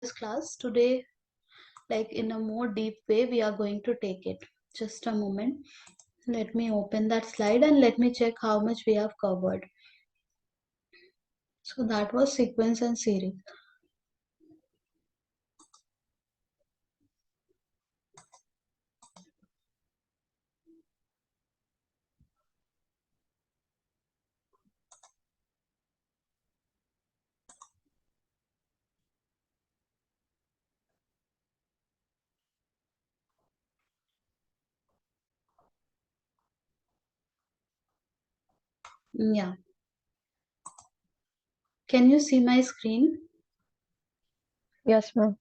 this class today, like in a more deep way, we are going to take it. Just a moment. Let me open that slide and let me check how much we have covered. So that was sequence and series. Yeah. Can you see my screen? Yes, ma'am.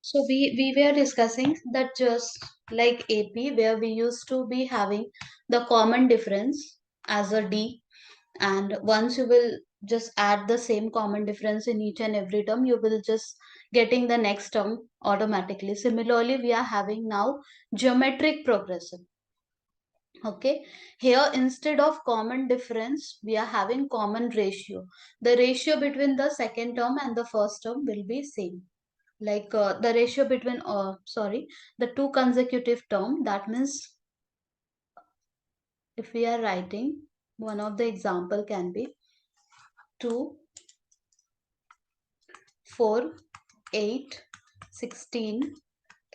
So we were discussing that just like AP, where we used to be having the common difference as a D, and once you will just add the same common difference in each and every term, you will just getting the next term automatically. Similarly, we are having now geometric progression. Okay, here instead of common difference, we are having common ratio. The ratio between the second term and the first term will be same. Like the ratio between, the two consecutive term. That means if we are writing, one of the example can be 2, 4, 8, 16,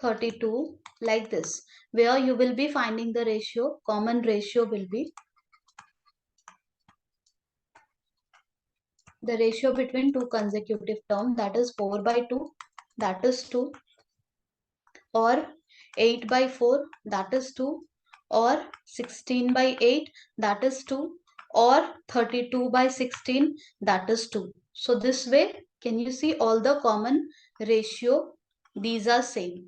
32, like this, where you will be finding the ratio. Common ratio will be the ratio between two consecutive terms, that is 4 by 2, that is 2, or 8 by 4, that is 2, or 16 by 8, that is 2, or 32 by 16, that is 2. So this way, can you see all the common ratio? These are same.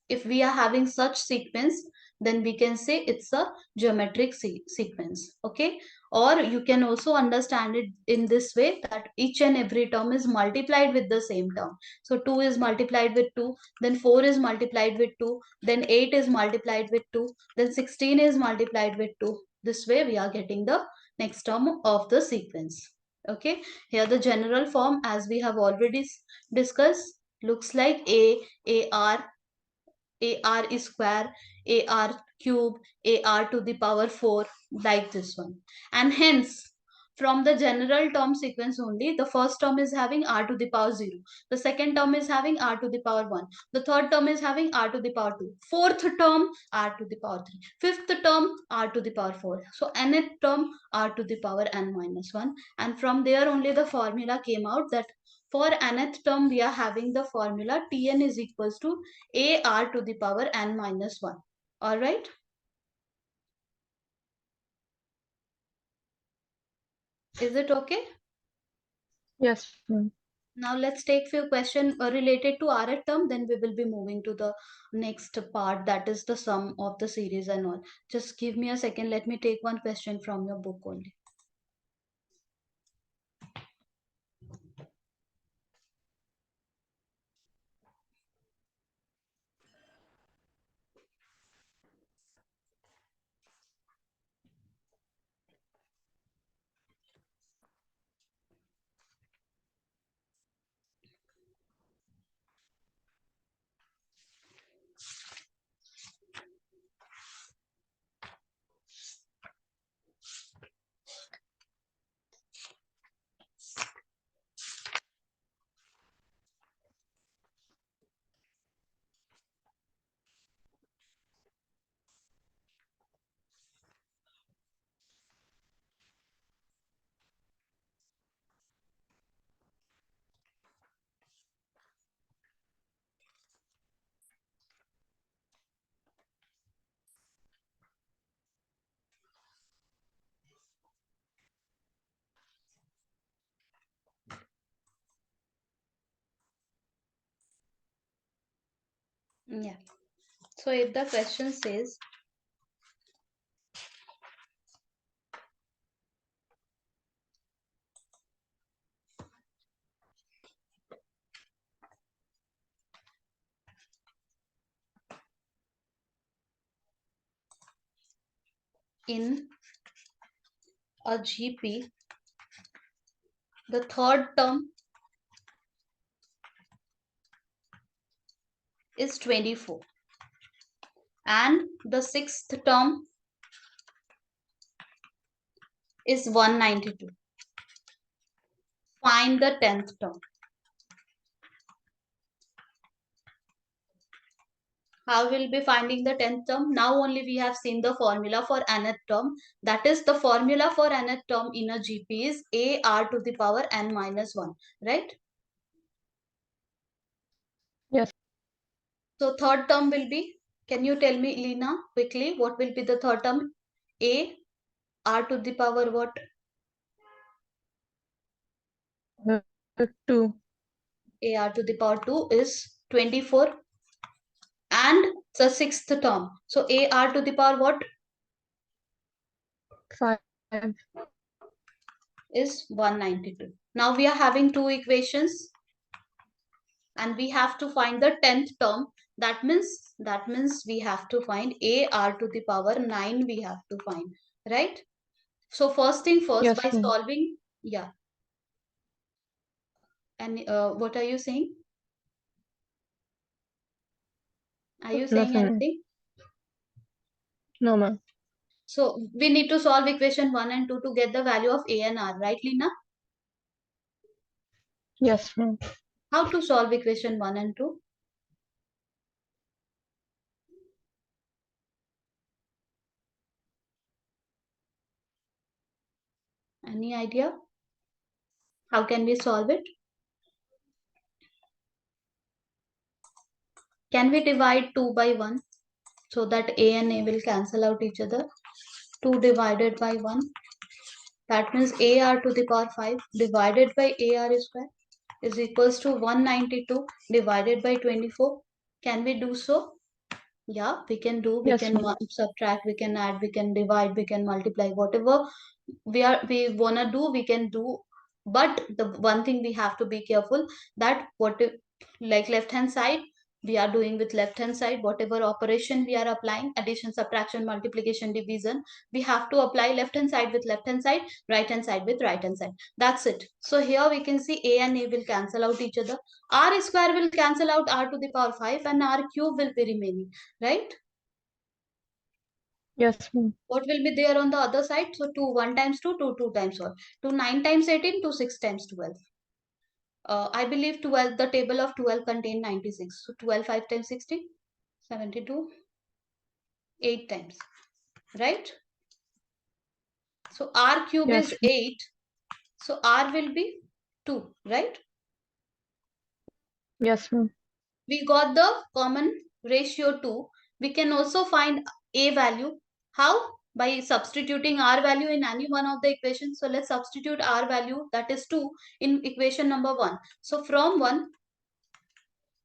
If we are having such sequence, then we can say it's a geometric sequence. Okay, or you can also understand it in this way, that each and every term is multiplied with the same term. So 2 is multiplied with 2, then 4 is multiplied with 2, then 8 is multiplied with 2, then 16 is multiplied with 2. This way we are getting the next term of the sequence. Okay, here the general form, as we have already discussed, looks like AR square, AR cube, AR to the power 4, like this one. And hence, from the general term sequence only, the first term is having R to the power 0. The second term is having R to the power 1. The third term is having R to the power 2. Fourth term, R to the power 3. Fifth term, R to the power 4. So nth term, R to the power n minus 1. And from there only the formula came out that for nth term, we are having the formula Tn is equals to AR to the power n minus 1. All right. Is it okay? Yes, ma'am. Now let's take few questions related to Rth term. Then we will be moving to the next part, that is the sum of the series and all. Just give me a second. Let me take one question from your book only. Yeah. So if the question says in a GP, the third term is 24. And the sixth term is 192. Find the 10th term. How will be finding the 10th term? Now only we have seen the formula for nth term. That is, the formula for nth term in a GP is a r to the power n minus 1. Right? Yes. So third term will be, can you tell me, Lina, quickly, what will be the third term? A r to the power what? 2. A r to the power 2 is 24. And the sixth term. So a r to the power what? 5. Is 192. Now we are having two equations and we have to find the 10th term. That means we have to find a r to the power 9 we have to find, right? So first thing first, Yes, by ma'am. solving, yeah. And what are you saying? Are you saying Nothing, ma'am. anything? No, ma'am. So we need to solve equation 1 and 2 to get the value of a and r, right, Lina? Yes, ma'am. How to solve equation 1 and 2? Any idea? How can we solve it? Can we divide 2 by 1 so that a and a will cancel out each other? 2 divided by 1. That means a r to the power 5 divided by a r square is equals to 192 divided by 24. Can we do so? Yeah, we can do. We Yes, can ma'am. subtract, we can add, we can divide, we can multiply. Whatever we wanna do, we can do. But the one thing we have to be careful, that what if, like left hand side, we are doing with left hand side, whatever operation we are applying, addition, subtraction, multiplication, division, we have to apply left hand side with left hand side, right hand side with right hand side. That's it. So here we can see a and a will cancel out each other. R square will cancel out r to the power 5 and r cube will be remaining, right? Yes, ma'am. What will be there on the other side? So 2, 1 times 2, 2, 2 times 1. 2, 9 times 18, 2, 6 times 12. I believe 12, the table of 12 contain 96. So 12, 5 times 60, 72, 8 times, right? So r cube Yes, is 8. So r will be 2, right? yes, ma'am. We got the common ratio 2. We can also find a value. How? By substituting r value in any one of the equations. So let's substitute r value, that is 2, in equation number 1. So from 1,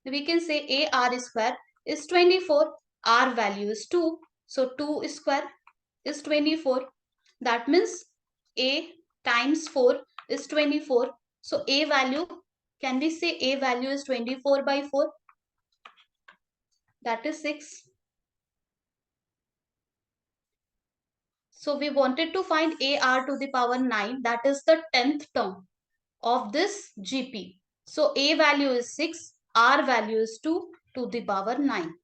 we can say a r square is 24. R value is 2. So 2 square is 24. That means a times 4 is 24. So a value, can we say a value is 24 by 4? That is 6. So we wanted to find a r to the power 9. That is the 10th term of this GP. So a value is 6. R value is 2 to the power 9.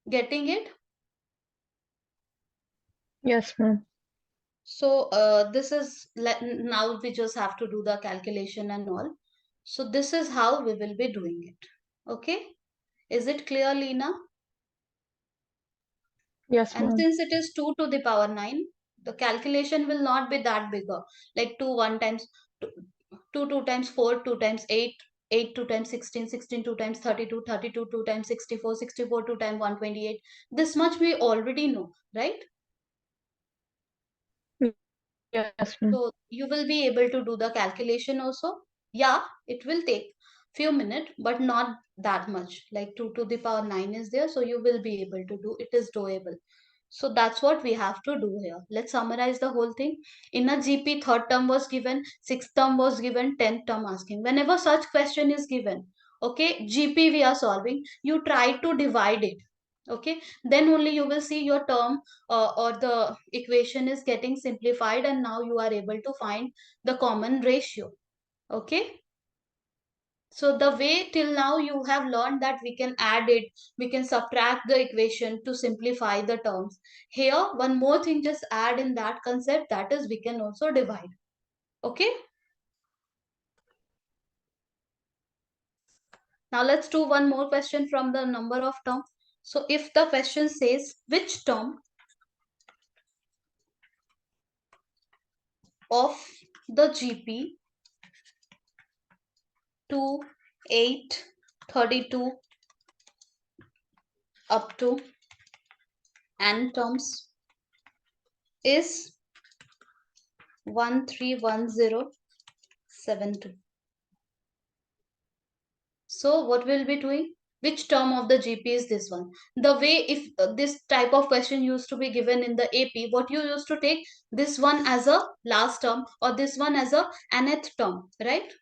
Getting it? Yes, ma'am. So this is, now we just have to do the calculation and all. So this is how we will be doing it. Okay. Is it clear, Lina? Yes, And ma'am. since it is 2 to the power 9, the calculation will not be that bigger. Like 2 1 times 2, 2 times 4, 2 times 8, 8 2 times 16, 16 2 times 32, 32 2 times 64, 64 2 times 128. This much we already know, right? Yes, ma'am. So you will be able to do the calculation also. Yeah, it will take few minutes, but not that much. Like 2 to the power 9 is there, so you will be able to do. It is doable. So that's what we have to do here. Let's summarize the whole thing. In a GP, third term was given, sixth term was given, 10th term asking. Whenever such question is given, okay, GP we are solving, you try to divide it. Okay, then only you will see your term or the equation is getting simplified and now you are able to find the common ratio. Okay. So the way till now you have learned that we can add it, we can subtract the equation to simplify the terms. Here, one more thing just add in that concept, that is we can also divide. Okay. Now let's do one more question from the number of term. So if the question says which term of the GP 2, 8, 32 up to n terms is 131072. So what we'll be doing? Which term of the GP is this one? The way if this type of question used to be given in the AP, what you used to take this one as a last term or this one as a nth term, right?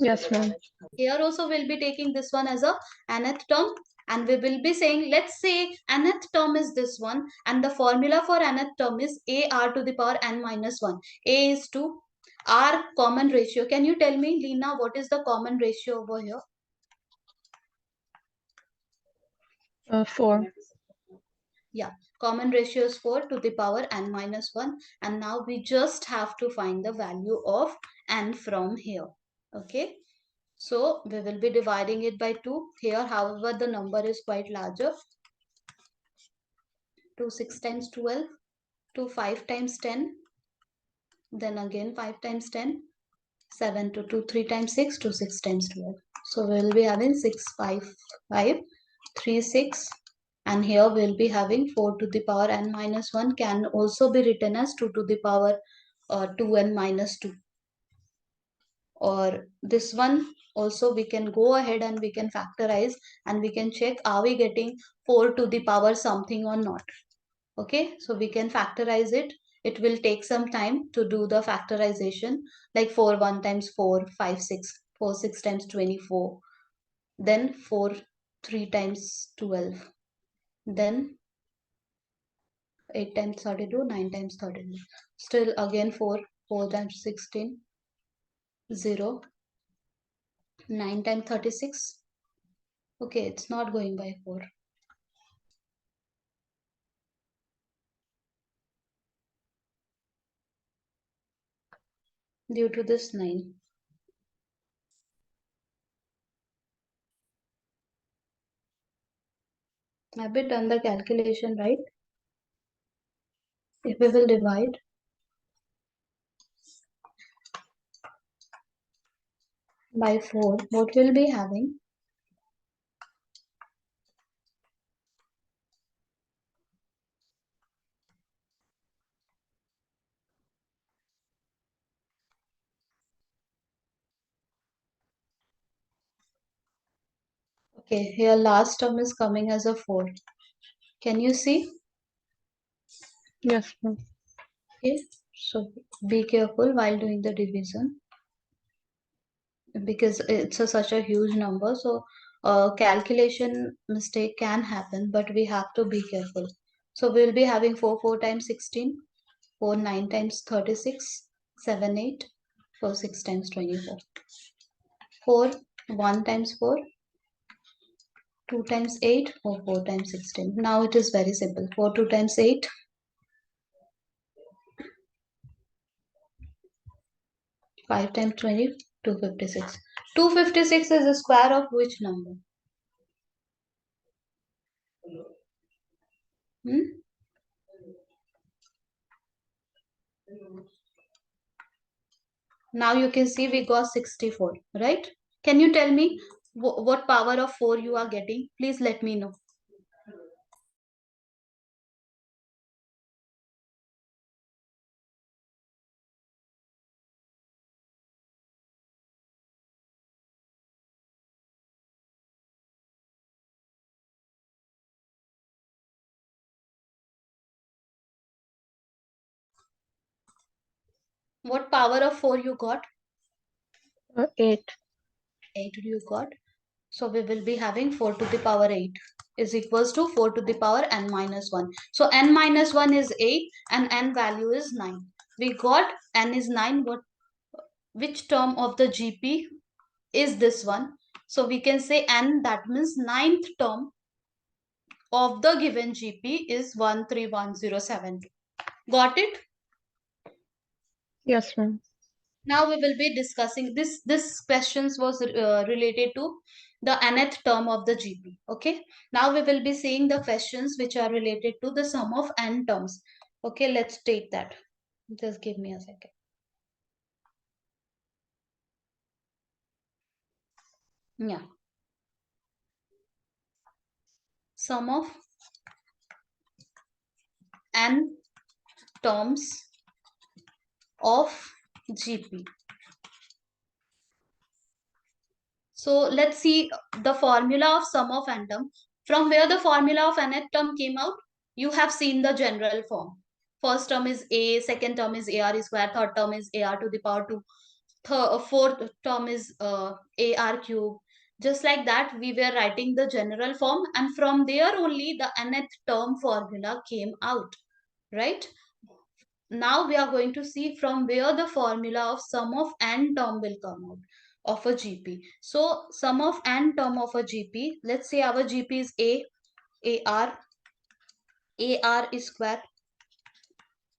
Yes, ma'am. Here also we'll be taking this one as a nth term, and we will be saying, let's say nth term is this one, and the formula for nth term is a r to the power n minus 1. A is to r common ratio. Can you tell me, Lena, what is the common ratio over here? 4. Yeah, common ratio is 4 to the power n minus 1. And now we just have to find the value of n from here. Okay. So we will be dividing it by 2. Here, however, the number is quite larger. 2 6 times 12, 2 5 times 10, then again 5 times 10, 7 to 2 3 times 6, 2 6 times 12. So we will be having 6 5 5 3 6, and here we will be having 4 to the power n minus 1 can also be written as 2 to the power 2n minus 2. Or this one also we can go ahead and we can factorize and we can check are we getting 4 to the power something or not. Okay, so we can factorize it. It will take some time to do the factorization, like 4 1 times 4 5 6, 4 6 times 24, then 4 3 times 12, then 8 times 32, 9 times 32, still again 4 4 times 16, 0, 9 times 36. Okay, it's not going by 4 due to this 9. Have we done the calculation right? If we will divide by 4, what will be having? Okay, here last term is coming as a 4. Can you see? Yes, ma'am. Okay, so be careful while doing the division because it's such a huge number. So calculation mistake can happen, but we have to be careful. So we'll be having 4 4 times 16, 4 9 times 36, 7 8, 4 6 times 24, 4 1 times 4, 2 times 8, or 4 times 16. Now it is very simple. 4 2 times 8, 5 times 20, 256. 256 is the square of which number? Hmm? Now you can see we got 64, right? Can you tell me what power of 4 you are getting? Please let me know. What power of 4 you got? 8. 8 you got. So we will be having 4 to the power 8 is equals to 4 to the power n minus 1. So n minus 1 is 8 and n value is 9. We got n is 9. What which term of the GP is this one. So we can say n, that means ninth term of the given GP is 131072. Got it? Yes, ma'am. Now we will be discussing this questions was related to the nth term of the GP. Okay. Now we will be seeing the questions which are related to the sum of n terms. Okay, let's take that. Just give me a second. Yeah. Sum of n terms of GP. So let's see the formula of sum of n term. From where the formula of nth term came out, you have seen the general form. First term is a, second term is ar square, third term is ar to the power 2, fourth term is ar cube. Just like that, we were writing the general form, and from there only the nth term formula came out, right? Now we are going to see from where the formula of sum of n term will come out of a GP. So sum of n term of a GP, let's say our GP is AR, AR is square,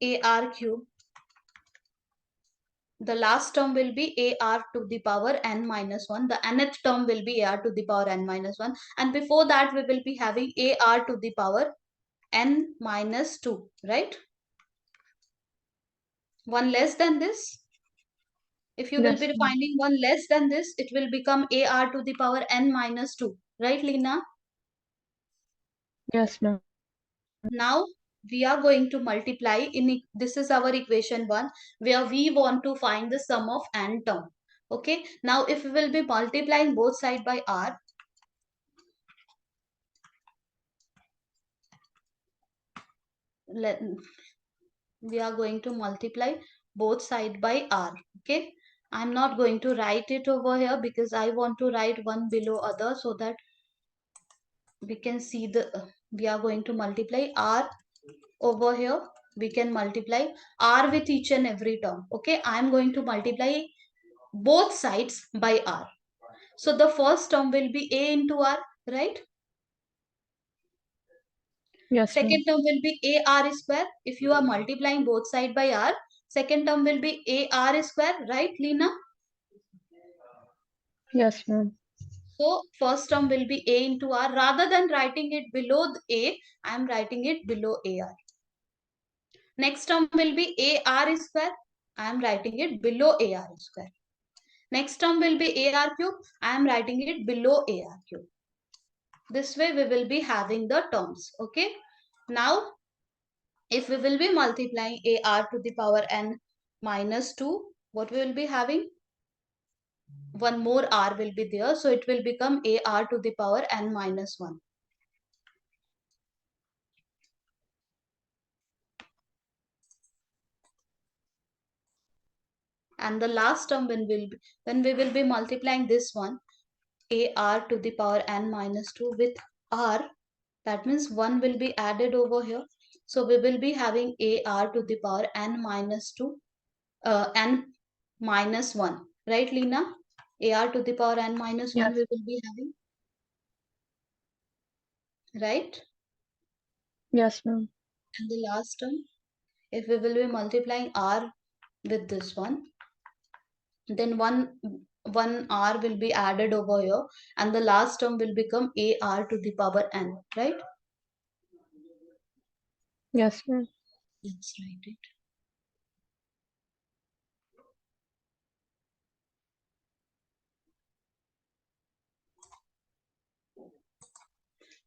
AR cube. The last term will be AR to the power n minus 1. The nth term will be AR to the power n minus 1. And before that, we will be having AR to the power n minus 2, right? One less than this. If you will Yes, be ma'am. finding one less than this, it will become AR to the power n minus 2. Right, Lena? Yes, ma'am. Now we are going to multiply this is our equation 1, where we want to find the sum of n term. Okay. Now if we will be multiplying both side by r, we are going to multiply both side by r. Okay. I'm not going to write it over here because I want to write one below other so that we can see we are going to multiply r over here. We can multiply r with each and every term. Okay, I am going to multiply both sides by r. So the first term will be a into r, right? Yes, ma'am. Second term will be ar square. If you are multiplying both side by r, second term will be ar square, right, Lena? Yes, ma'am. So first term will be a into r. Rather than writing it below a, I am writing it below ar. Next term will be ar square. I am writing it below ar square. Next term will be ar cube. I am writing it below ar cube. This way we will be having the terms. Okay. Now, if we will be multiplying ar to the power n minus 2, what we will be having? One more r will be there. So it will become ar to the power n minus 1. And the last term when we will be multiplying this one, ar to the power n minus 2 with r, that means 1 will be added over here. So we will be having ar to the power n minus 2, n minus 1. Right, Lena? ar to the power n minus 1 Yes. we will be having. Right? Yes, ma'am. And the last term, if we will be multiplying r with this one, then one r will be added over here, and the last term will become ar to the power n, right? Yes, ma'am. Let's write it.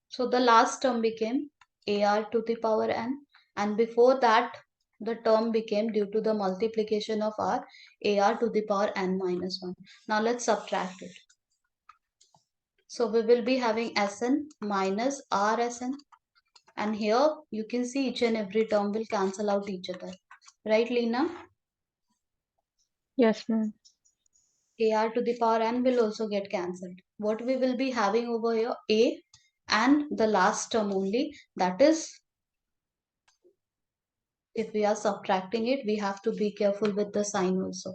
So the last term became ar to the power n, and before that the term became, due to the multiplication of r, ar to the power n minus 1. Now let's subtract it. So we will be having Sn minus Rsn, and here you can see each and every term will cancel out each other. Right, Lena? Yes, ma'am. Ar to the power n will also get cancelled. What we will be having over here, a and the last term only, that is, if we are subtracting it, we have to be careful with the sign also.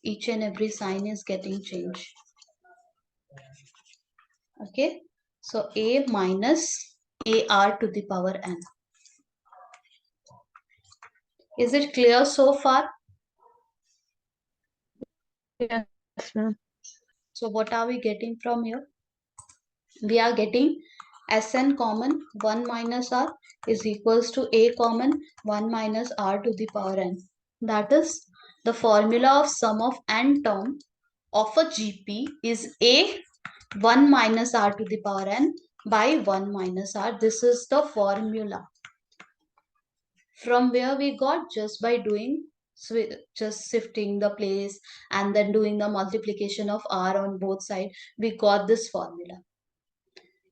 Each and every sign is getting changed. Okay, so a minus ar to the power n. Is it clear so far? Yes, ma'am. So what are we getting from here? We are getting Sn common 1 minus r is equals to a common 1 minus r to the power n. That is, the formula of sum of n term of a GP is a 1 minus r to the power n by 1 minus r. This is the formula. From where we got? Just by doing, just shifting the place and then doing the multiplication of r on both sides, we got this formula.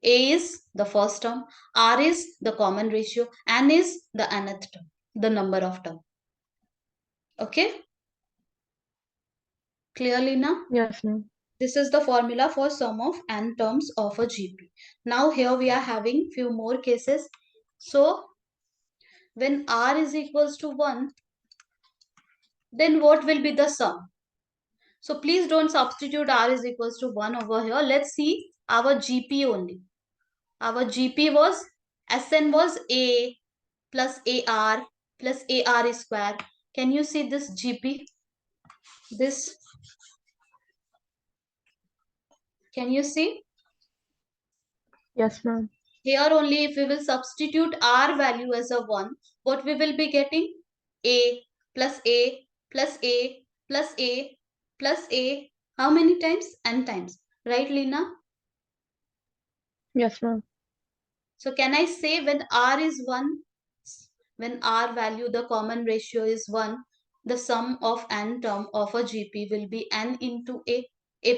A is the first term, R is the common ratio, N is the nth term, the number of term. Okay? Clearly now? Yes, ma'am. This is the formula for sum of n terms of a GP. Now here we are having few more cases. So when R is equals to 1, then what will be the sum? So please don't substitute R is equals to 1 over here. Let's see our GP only. Our GP was, Sn was A plus AR plus AR square. Can you see this GP? This, can you see? Yes, ma'am. Here only if we will substitute R value as a 1, what we will be getting? A plus A plus A plus A plus A. How many times? N times. Right, Lina? Yes, ma'am. So can I say when R is 1, when R value, the common ratio is 1, the sum of n term of a GP will be n into A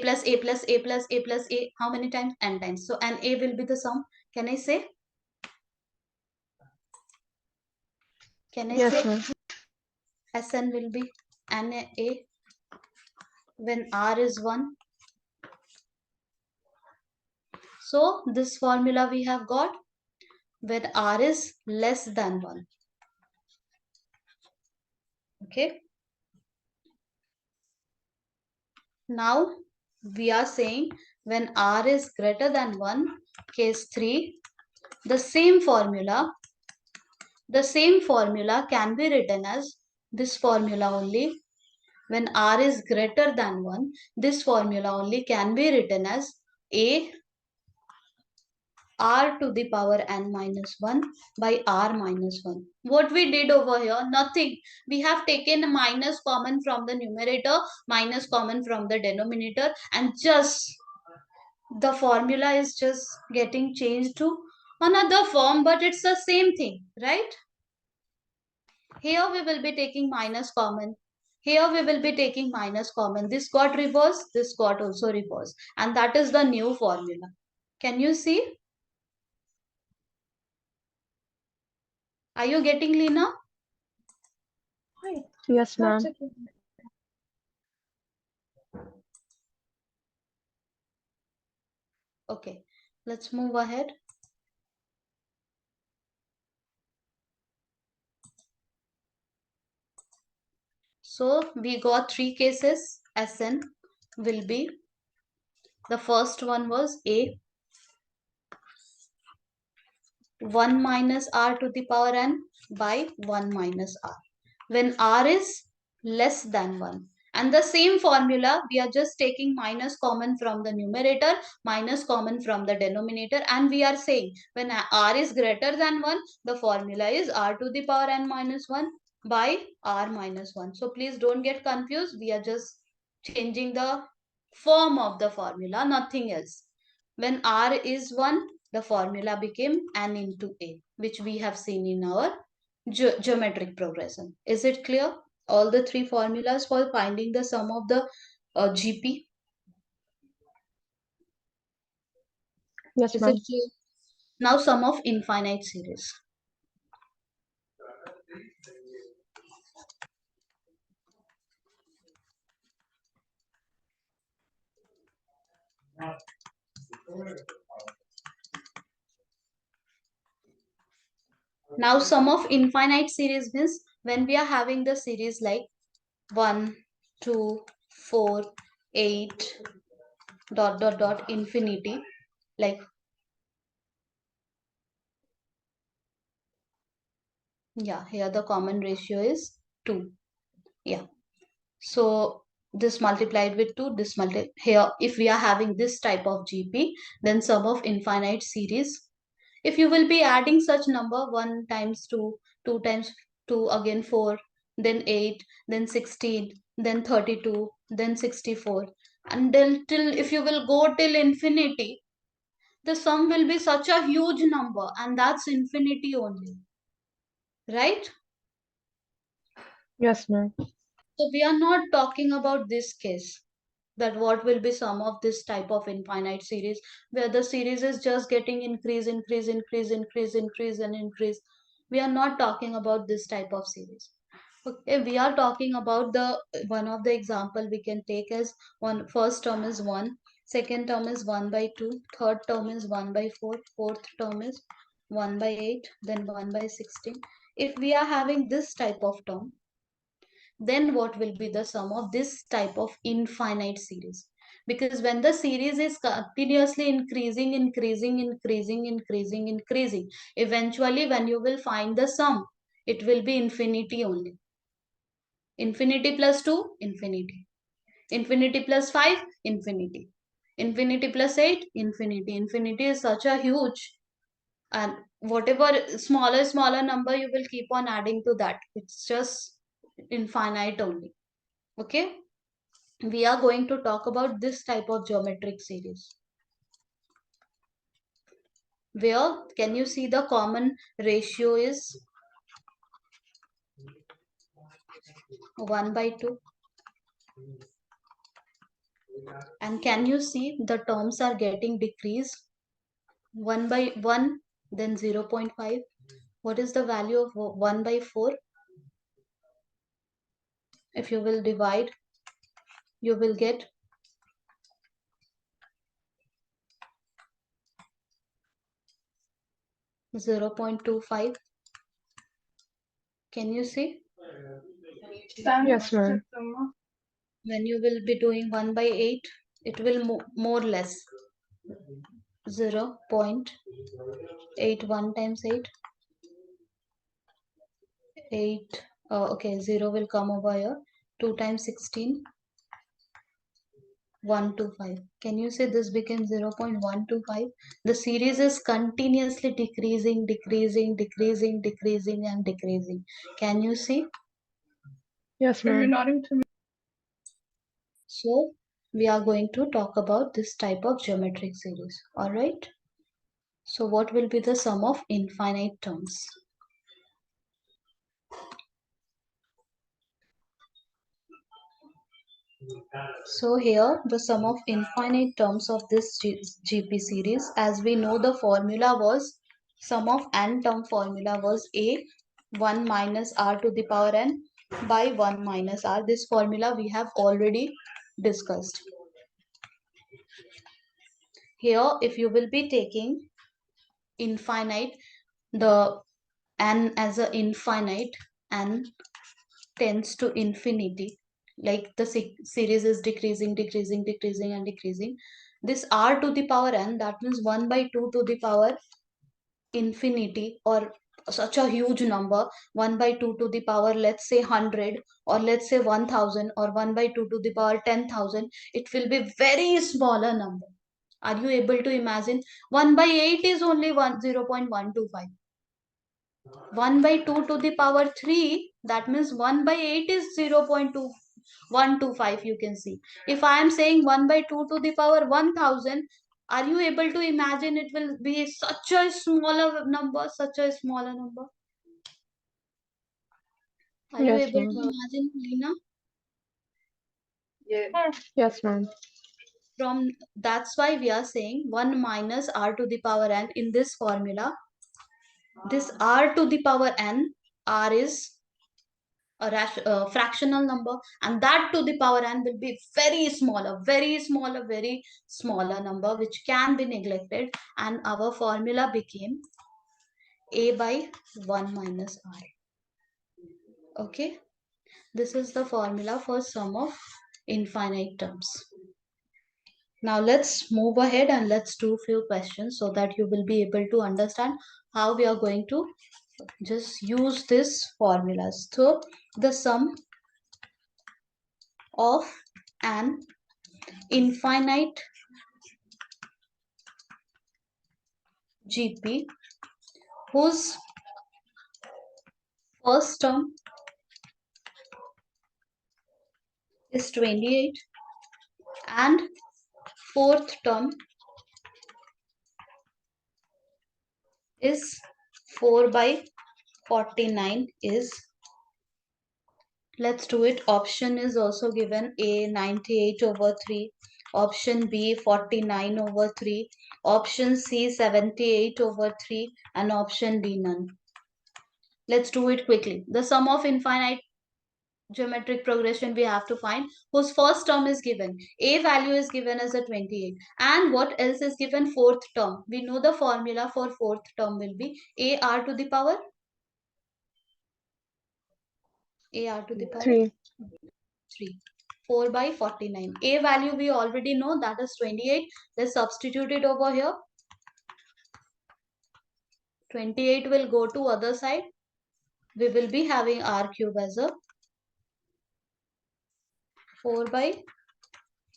plus A plus A plus A plus A. How many times? N times. So n A will be the sum. Can I say? Can I Yes, say ma'am. Sn will be n A when R is 1? So this formula we have got when R is less than 1. Okay. Now we are saying when R is greater than 1, case 3, the same formula can be written as this formula only. When R is greater than 1, this formula only can be written as A r to the power n minus 1 by r minus 1. What we did over here? Nothing. We have taken minus common from the numerator, minus common from the denominator, and just the formula is just getting changed to another form, but it's the same thing, right? Here we will be taking minus common. Here we will be taking minus common. This got reversed, this got also reversed. And that is the new formula. Can you see? Are you getting, Lena? Yes, ma'am. Okay, let's move ahead. So we got three cases. Sn will be, the first one was A 1 minus r to the power n by 1 minus r when r is less than 1. And the same formula, we are just taking minus common from the numerator, minus common from the denominator, and we are saying when r is greater than 1, the formula is r to the power n minus 1 by r minus 1. So please don't get confused. We are just changing the form of the formula, nothing else. When r is 1, the formula became n into a, which we have seen in our geometric progression. Is it clear? All the three formulas for finding the sum of the GP. Yes, Is it ma'am. clear? Now sum of infinite series. Now sum of infinite series means when we are having the series like 1, 2, 4, 8, dot dot dot infinity, like, yeah, here the common ratio is 2. Yeah. So this multiplied with 2, this here, if we are having this type of GP, then sum of infinite series. If you will be adding such number 1 times 2, 2 times 2, again 4, then 8, then 16, then 32, then 64, and then till, if you will go till infinity, the sum will be such a huge number, and that's infinity only, right? Yes, ma'am. So we are not talking about this case, that what will be sum of this type of infinite series, where the series is just getting increase, increase, increase, increase, increase, and increase. We are not talking about this type of series. Okay, we are talking about the one of the example we can take as one. First term is 1, second term is 1 by 2, third term is 1 by 4, fourth term is 1 by 8, then 1 by 16. If we are having this type of term, then what will be the sum of this type of infinite series? Because when the series is continuously increasing, increasing, increasing, increasing, increasing, eventually when you will find the sum, it will be infinity only. Infinity plus 2, infinity. Infinity plus 5, infinity. Infinity plus 8, infinity. Infinity is such a huge, and whatever smaller number you will keep on adding to that, it's just infinite only. Okay, we are going to talk about this type of geometric series, where, can you see, the common ratio is 1 by 2, and can you see the terms are getting decreased, 1 by 1, then 0.5. What is the value of 1 by 4? If you will divide, you will get 0.25. Can you see? Yes, ma'am. When you will be doing 1 by 8, it will more or less 0.81 times 8, 8, okay, 0 will come over here, 2 times 16, 125. Can you say this became 0.125? The series is continuously decreasing, decreasing, decreasing, decreasing, and decreasing. Can you see? Yes, ma'am. So we are going to talk about this type of geometric series. All right. So what will be the sum of infinite terms? So here the sum of infinite terms of this GP series, as we know, the formula was, sum of n term formula was a 1 minus r to the power n by 1 minus r. This formula we have already discussed. Here if you will be taking infinite, the n as a infinite, n tends to infinity, like the series is decreasing, decreasing, decreasing, and decreasing. This r to the power n, that means 1 by 2 to the power infinity, or such a huge number, 1 by 2 to the power, let's say 100, or let's say 1000, or 1 by 2 to the power 10,000, it will be very smaller number. Are you able to imagine? 1 by 8 is only 0.125. 1 by 2 to the power 3, that means 1 by 8 is 0.2125, you can see. If I am saying 1 by 2 to the power 1000, are you able to imagine it will be such a smaller number, such a smaller number? Are you Yes, able to ma'am. imagine, Lina? Yes, ma'am. That's why we are saying 1 minus r to the power n in this formula. This r to the power n, r is a fractional number, and that to the power n will be very smaller, very smaller, very smaller number, which can be neglected, and our formula became a by 1 minus r. Okay, this is the formula for sum of infinite terms. Now let's move ahead and let's do few questions so that you will be able to understand how we are going to just use this formulas. So the sum of an infinite GP whose first term is 28 and fourth term is 4 by 49 is, let's do it. Option is also given: A 98/3, option B 49/3, option C 78/3, and option D none. Let's do it quickly. The sum of infinite geometric progression we have to find, whose first term is given. A value is given as a 28. And what else is given? Fourth term. We know the formula for fourth term will be AR to the power. AR to the power 3. 3. 4 by 49. A value we already know, that is 28. Let's substitute it over here. 28 will go to other side. We will be having R cube as a 4 by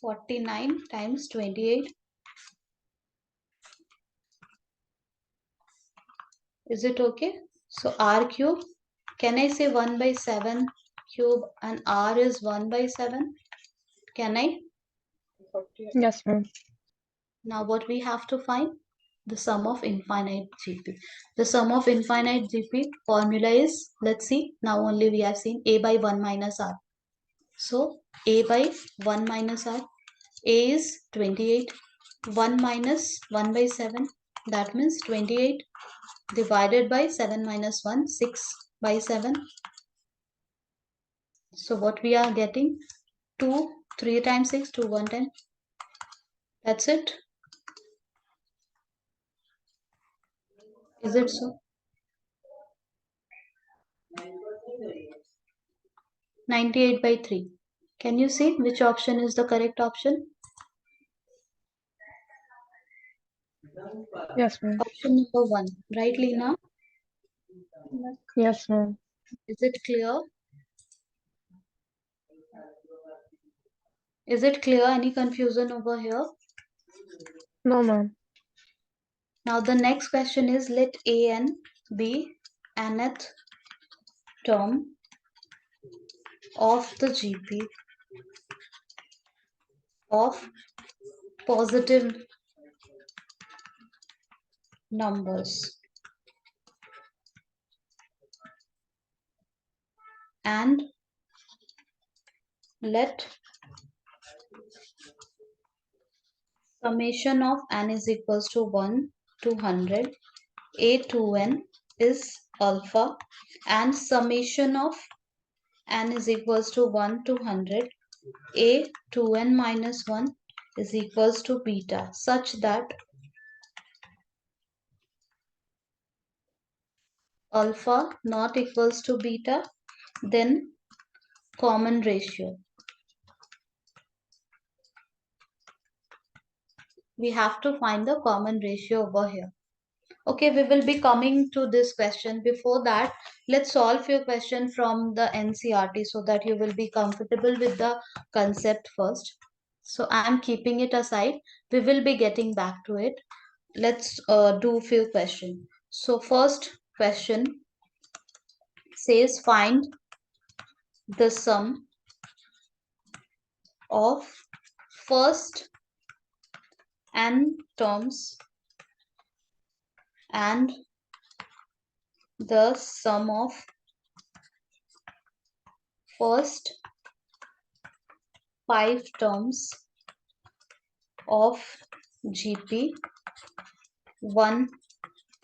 49 times 28. Is it okay? So R cube, can I say 1 by 7 cube and R is 1 by 7? Can I? Yes, ma'am. Now what we have to find? The sum of infinite GP. The sum of infinite GP formula is, let's see, now only we have seen A by 1 minus R. So A by 1 minus R. A is 28. 1 minus 1 by 7. That means 28 divided by 7 minus 1, 6 by 7. So what we are getting? 2, 3 times 6, 2, 1 10. That's it. Is it so? 98 by 3. Can you see which option is the correct option? Yes, ma'am. Option number 1. Right, Lena? Yes, ma'am. Is it clear? Is it clear? Any confusion over here? No, ma'am. Now the next question is, let an be nth term of the GP of positive numbers and let summation of n is equals to 1 to 100, a to n is alpha, and summation of n is equals to 1 to 100, a to n minus 1 is equals to beta, such that alpha not equals to beta, then common ratio. We have to find the common ratio over here. Okay, we will be coming to this question. Before that, let's solve your question from the NCERT so that you will be comfortable with the concept first. So I am keeping it aside. We will be getting back to it. Let's do few questions. So first question says, find the sum of first n terms and the sum of first 5 terms of GP 1,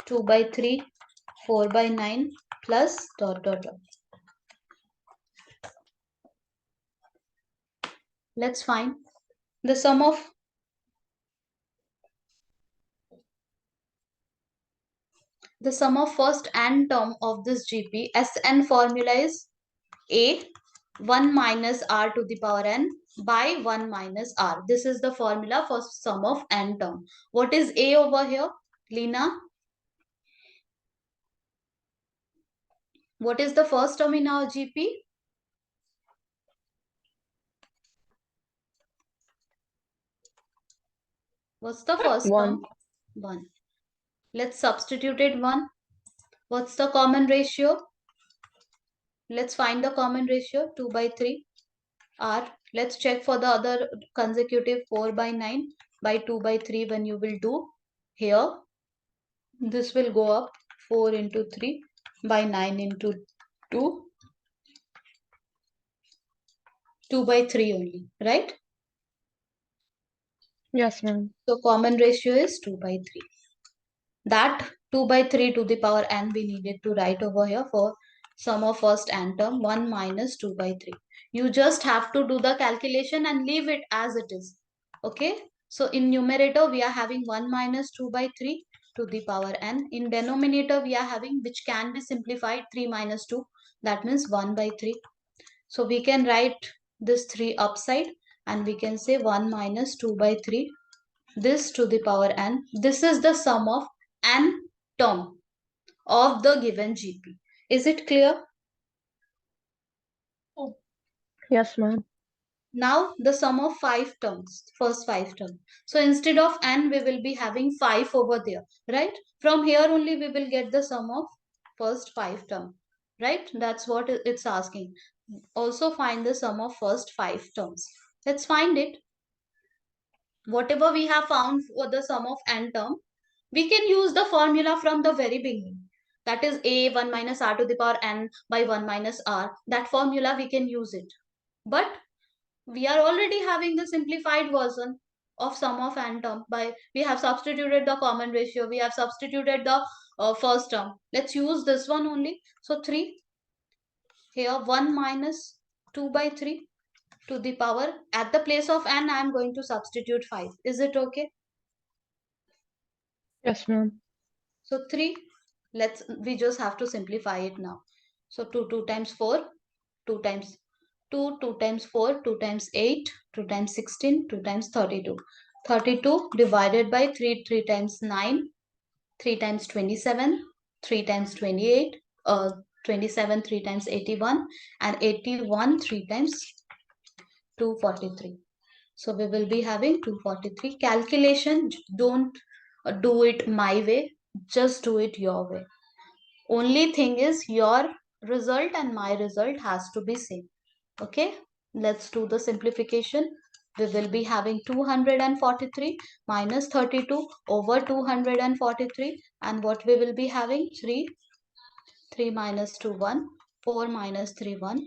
2 by 3, 4 by 9 plus dot dot dot. Let's find the sum of first n term of this GP. Sn formula is A 1 minus R to the power n by 1 minus r. This is the formula for sum of n term. What is a over here, Lina? What is the first term in our GP? What's the first term? 1. Let's substitute it 1. What's the common ratio? Let's find the common ratio. 2 by 3 r. Let's check for the other consecutive 4 by 9 by 2 by 3 when you will do here. This will go up 4 into 3 by 9 into 2. 2 by 3 only, right? Yes, ma'am. So common ratio is 2 by 3. That 2 by 3 to the power n we needed to write over here for sum of first n term 1 minus 2 by 3. You just have to do the calculation and leave it as it is. Okay. So in numerator we are having 1 minus 2 by 3 to the power n. In denominator we are having, which can be simplified, 3 minus 2. That means 1 by 3. So we can write this 3 upside and we can say 1 minus 2 by 3, this to the power n. This is the sum of n term of the given GP. Is it clear? Yes, ma'am. Now the sum of 5 terms, first 5 terms. So instead of n, we will be having 5 over there, right? From here only we will get the sum of first 5 term, right? That's what it's asking. Also find the sum of first 5 terms. Let's find it. Whatever we have found for the sum of n term, we can use the formula from the very beginning. That is a 1 minus r to the power n by 1 minus r. That formula we can use it. But we are already having the simplified version of sum of n term. By we have substituted the common ratio. We have substituted the first term. Let's use this one only. So 3 here, 1 minus 2 by 3 to the power, at the place of n I am going to substitute 5. Is it okay? Yes, ma'am. So 3, we just have to simplify it now. So 2 times 4, 2 times 2, 2 times 4, 2 times 8, 2 times 16, 2 times 32. 32 divided by 3, 3 times 9, 3 times 27, 3 times 28, 27 3 times 81, and 81 3 times 243. So we will be having 243. Calculation, don't do it my way, just do it your way. Only thing is your result and my result has to be same. Okay, let's do the simplification. We will be having 243 minus 32 over 243, and what we will be having, 3, 3 minus 2, 1, 4 minus 3, 1,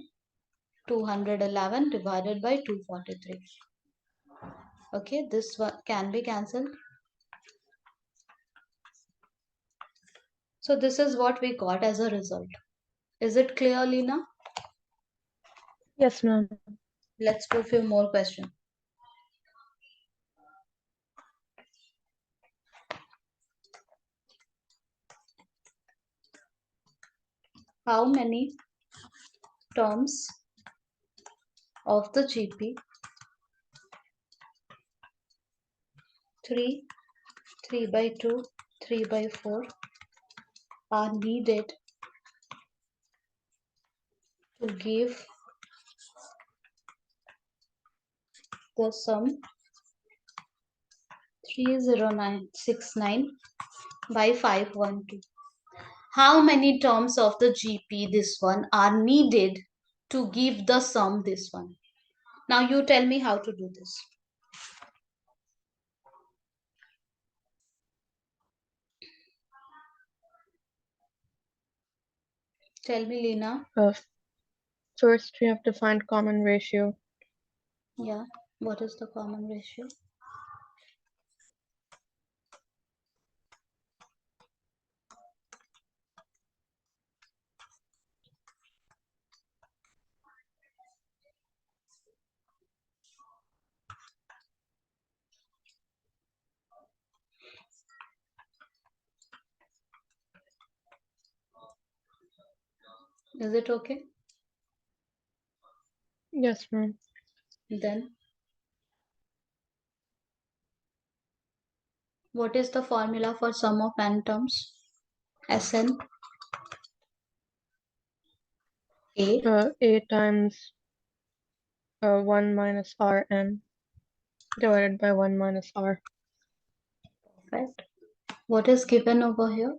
211 divided by 243. Okay, this one can be cancelled. So this is what we got as a result. Is it clear, Lina? Yes, ma'am. Let's do a few more questions. How many terms of the GP 3, 3 by 2, 3 by 4 are needed to give the sum 30969 by 512? How many terms of the GP this one are needed to give the sum this one? Now you tell me how to do this. Tell me, Lina. First, we have to find common ratio. Yeah, what is the common ratio? Is it okay? Yes, ma'am. Then what is the formula for sum of n terms? Sn A. A times 1 minus Rn divided by 1 minus R. Perfect. What is given over here?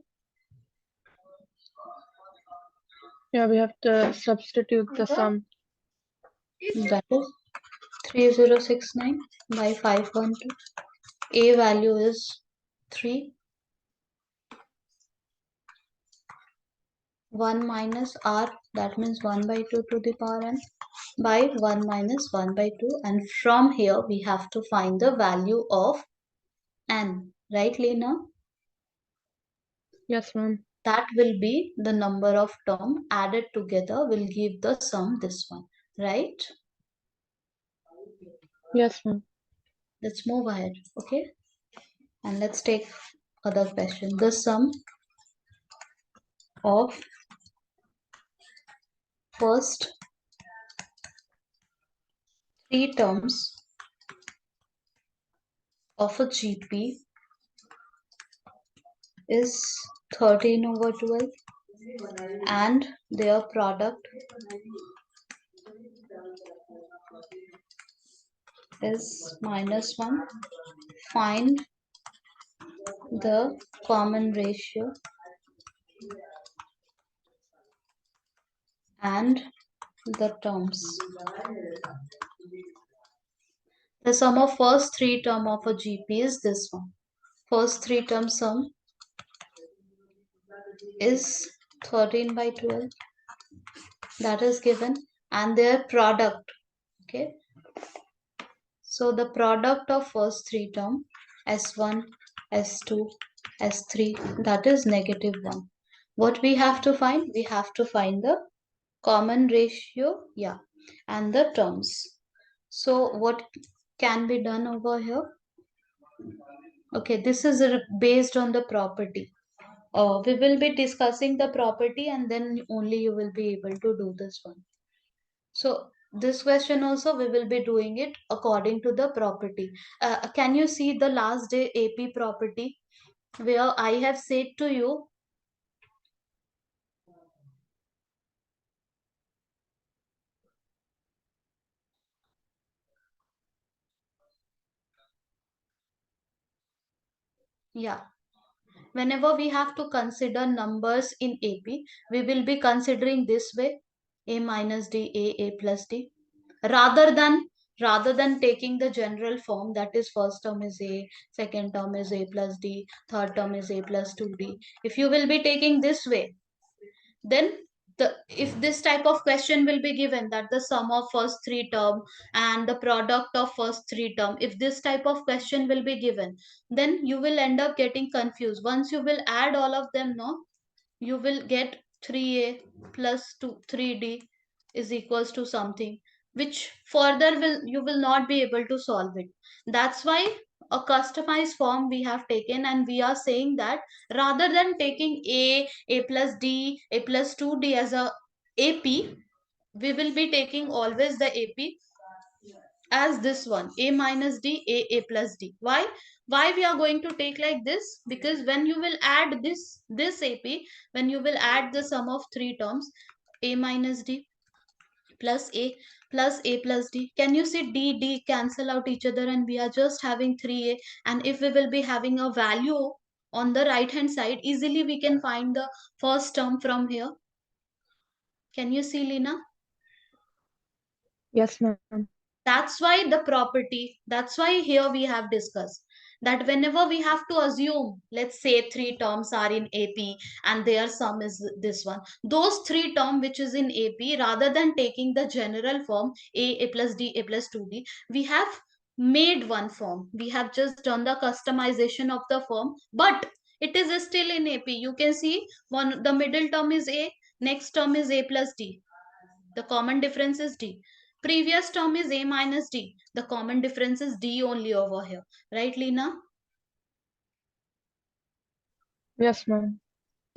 Yeah, we have to substitute the sum. That is 3069 by 512. A value is 3. 1 minus R, that means 1 by 2 to the power n, by 1 minus 1 by 2. And from here, we have to find the value of n. Right, Lena? Yes, ma'am. That will be the number of term added together will give the sum, this one. Right? Yes, ma'am. Let's move ahead. Okay? And let's take other question. The sum of first three terms of a GP is 13 over 12 and their product is -1. Find the common ratio and the terms. The sum of first three term of a GP is this one. First three term sum is 13 by 12. That is given. And their product. Okay. So the product of first three term S1, S2, S3, that is -1. What we have to find? We have to find the common ratio, yeah, and the terms. So what can be done over here? Okay, this is based on the property. We will be discussing the property and then only you will be able to do this one. So this question also we will be doing it according to the property. Can you see the last day AP property where I have said to you, yeah, whenever we have to consider numbers in AP, we will be considering this way, A minus D, A plus D, rather than taking the general form, that is first term is A, second term is A plus D, third term is A plus 2D. If you will be taking this way, then if this type of question will be given, that the sum of first three term and the product of first three term, if this type of question will be given, then you will end up getting confused. Once you will add all of them, no, you will get 3a plus 3d is equals to something, which further will you will not be able to solve it. That's why a customized form we have taken, and we are saying that rather than taking a plus d, a plus 2d as a AP, we will be taking always the AP as this one, a minus d, a plus d. Why we are going to take like this? Because when you will add this AP, when you will add the sum of three terms, a minus d plus a plus d, can you see d cancel out each other and we are just having 3a. And if we will be having a value on the right hand side, easily we can find the first term from here. Can you see, Lina? Yes, ma'am. That's why the property, that's why here we have discussed that whenever we have to assume, let's say three terms are in AP and their sum is this one, those three term which is in AP, rather than taking the general form a plus d, a plus 2d, we have made one form. We have just done the customization of the form, but it is still in AP. You can see one, the middle term is a, next term is a plus d, the common difference is d. Previous term is a minus d. The common difference is d only over here. Right, Lena? Yes, ma'am.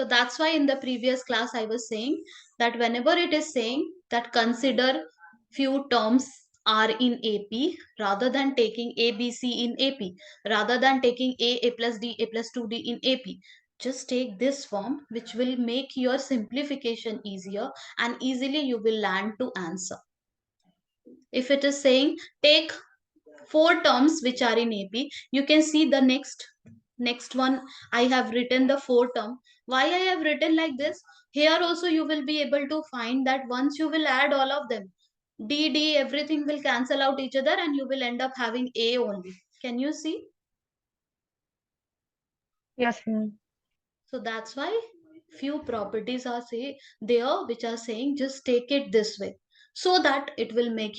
So that's why in the previous class I was saying that whenever it is saying that consider few terms R in AP, rather than taking A, B, C in AP, rather than taking A plus D, A plus 2D in AP. Just take this form, which will make your simplification easier, and easily you will land to answer. If it is saying take 4 terms which are in AP, you can see the next one. I have written the 4 term. Why I have written like this? Here also you will be able to find that once you will add all of them, D, everything will cancel out each other and you will end up having A only. Can you see? Yes, ma'am. So that's why few properties are say there which are saying just take it this way, so that it will make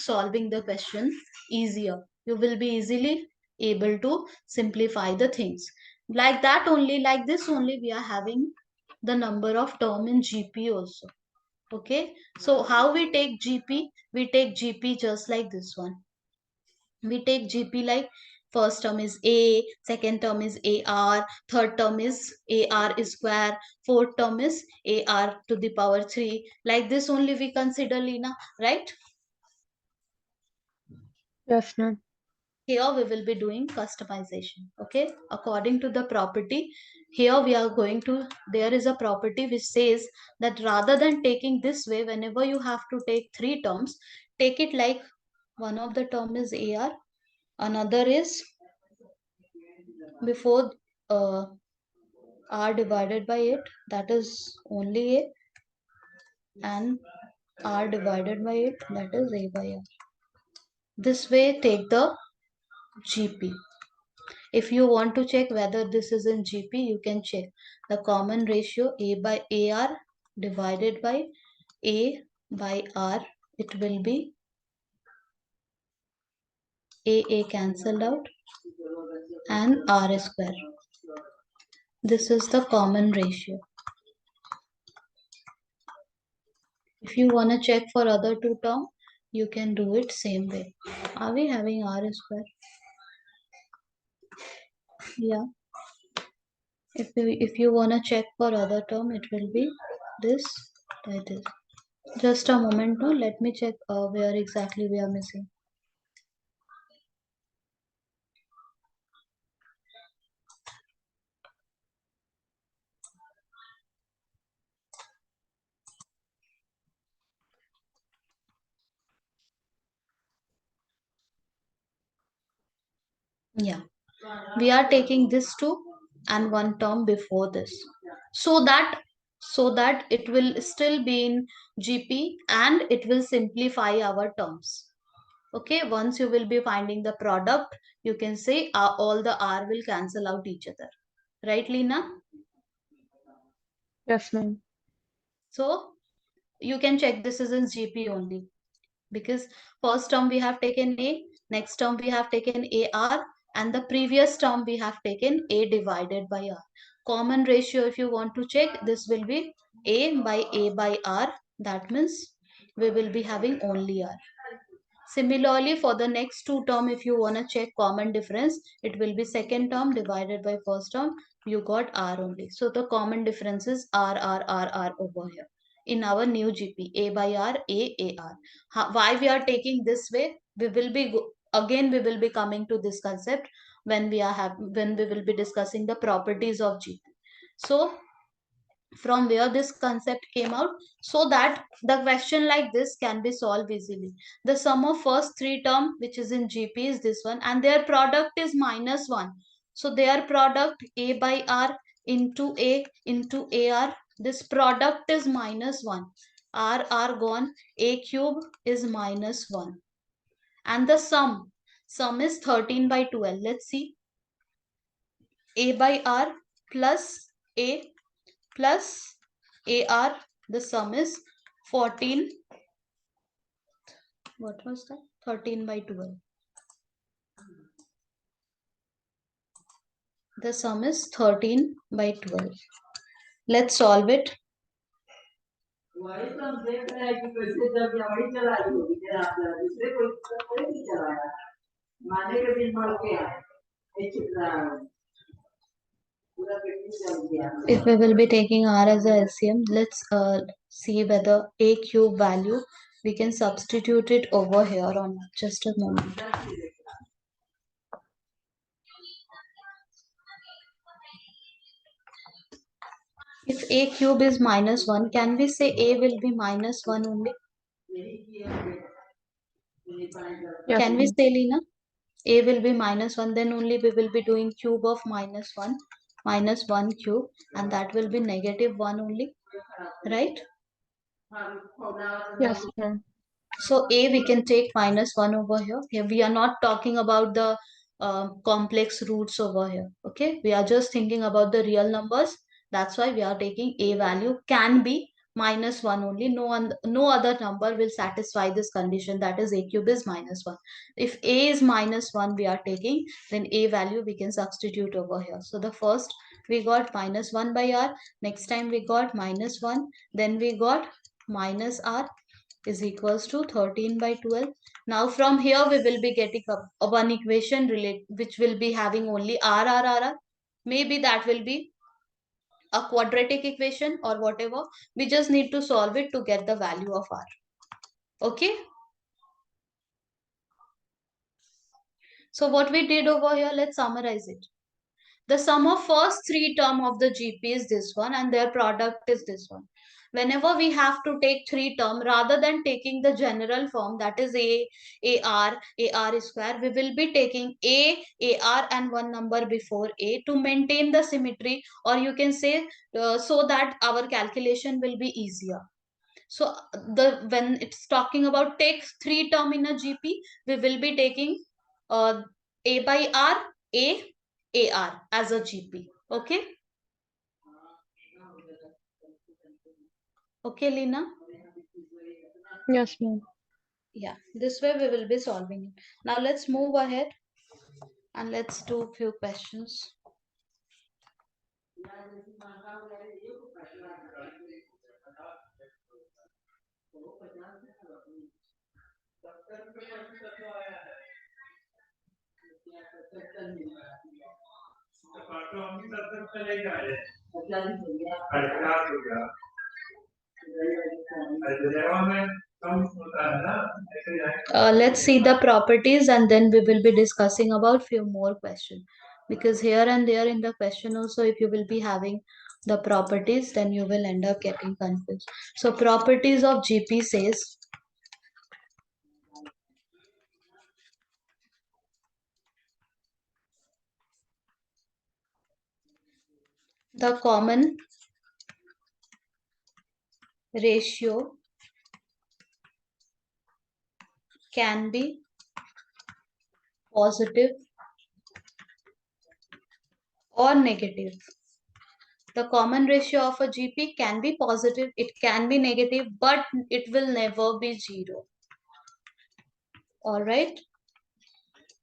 solving the question easier. You will be easily able to simplify the things. Like that only, like this only, we are having the number of term in GP also. Okay, so how we take GP? We take GP just like this one. We take GP like first term is A, second term is AR, third term is AR square, fourth term is AR to the power 3. Like this only we consider, Lina, right? Yes, ma'am. Here we will be doing customization. Okay, according to the property, here we are going to, there is a property which says that rather than taking this way, whenever you have to take 3 terms, take it like one of the term is AR, another is before R divided by it, that is only A, and R divided by it, that is A by R. This way take the GP. If you want to check whether this is in GP, you can check the common ratio A by AR divided by A by R. It will be A cancelled out and R square. This is the common ratio. If you want to check for other 2 terms, you can do it same way. Are we having R square? Yeah. If you want to check for other term, it will be this by this. Just a moment, no. Let me check where exactly we are missing. Yeah, we are taking this 2 and 1 term before this, so that it will still be in GP and it will simplify our terms. Okay, once you will be finding the product, you can say all the R will cancel out each other. Right, Lina? Yes, ma'am. So you can check this is in GP only, because first term we have taken A, next term we have taken AR, and the previous term we have taken A divided by R. Common ratio, if you want to check, this will be A by R. That means we will be having only R. Similarly, for the next 2 term, if you want to check common difference, it will be second term divided by first term. You got R only. So the common difference is R over here. In our new GP, A by R, A R. Why we are taking this way? We will be again we will be coming to this concept when when we will be discussing the properties of GP. So from where this concept came out, so that the question like this can be solved easily. The sum of first 3 term which is in GP is this one, and their product is -1. So their product A by R into A into AR, this product is -1. R gone, A cube is -1. And the sum is 13 by 12. Let's see. A by R plus A plus AR, the sum is 14. What was that? 13 by 12. The sum is 13 by 12. Let's solve it. If we will be taking R as a LCM, let's see whether A cube value we can substitute it over here on just a moment. If a cube is minus 1, can we say a will be minus 1 only? Yes, Can we ma'am. say, Lena? A will be minus 1, then only we will be doing cube of minus 1 cube, and that will be negative 1 only, right? Yes, ma'am. So a we can take minus 1 over here. Here we are not talking about the complex roots over here. Okay, we are just thinking about the real numbers. That's why we are taking a value can be minus 1 only. No other number will satisfy this condition. That is a cube is minus 1. If a is minus 1 we are taking, then a value we can substitute over here. So the first we got minus 1 by r. Next time we got minus 1. Then we got minus r is equals to 13 by 12. Now from here we will be getting a one equation which will be having only r. Maybe that will be a quadratic equation or whatever. We just need to solve it to get the value of r. Okay. So what we did over here, let's summarize it. The sum of first three term of the GP is this one and their product is this one. Whenever we have to take three term, rather than taking the general form that is AR square, we will be taking AR and one number before A to maintain the symmetry, or you can say so that our calculation will be easier. So when it's talking about take three term in a GP, we will be taking uh, A by R, AR as a GP. Okay. Okay, Lina. Yes, ma'am. Yeah, this way we will be solving it. Now let's move ahead and let's do a few questions. Let's see the properties and then we will be discussing about few more questions, because here and there in the question also if you will be having the properties then you will end up getting confused. So properties of GP says the common ratio can be positive or negative. The common ratio of a GP can be positive, it can be negative, but it will never be zero. All right.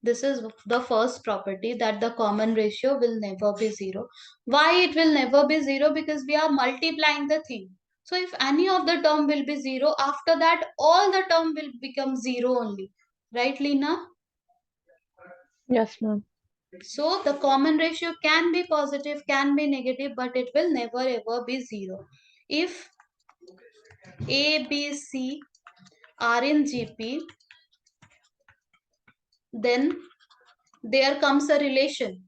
This is the first property, that the common ratio will never be zero. Why it will never be zero? Because we are multiplying the thing. So if any of the term will be zero, after that all the term will become zero only. Right, Lina? Yes, ma'am. So the common ratio can be positive, can be negative, but it will never ever be zero. If A, B, C are in GP, then there comes a relation,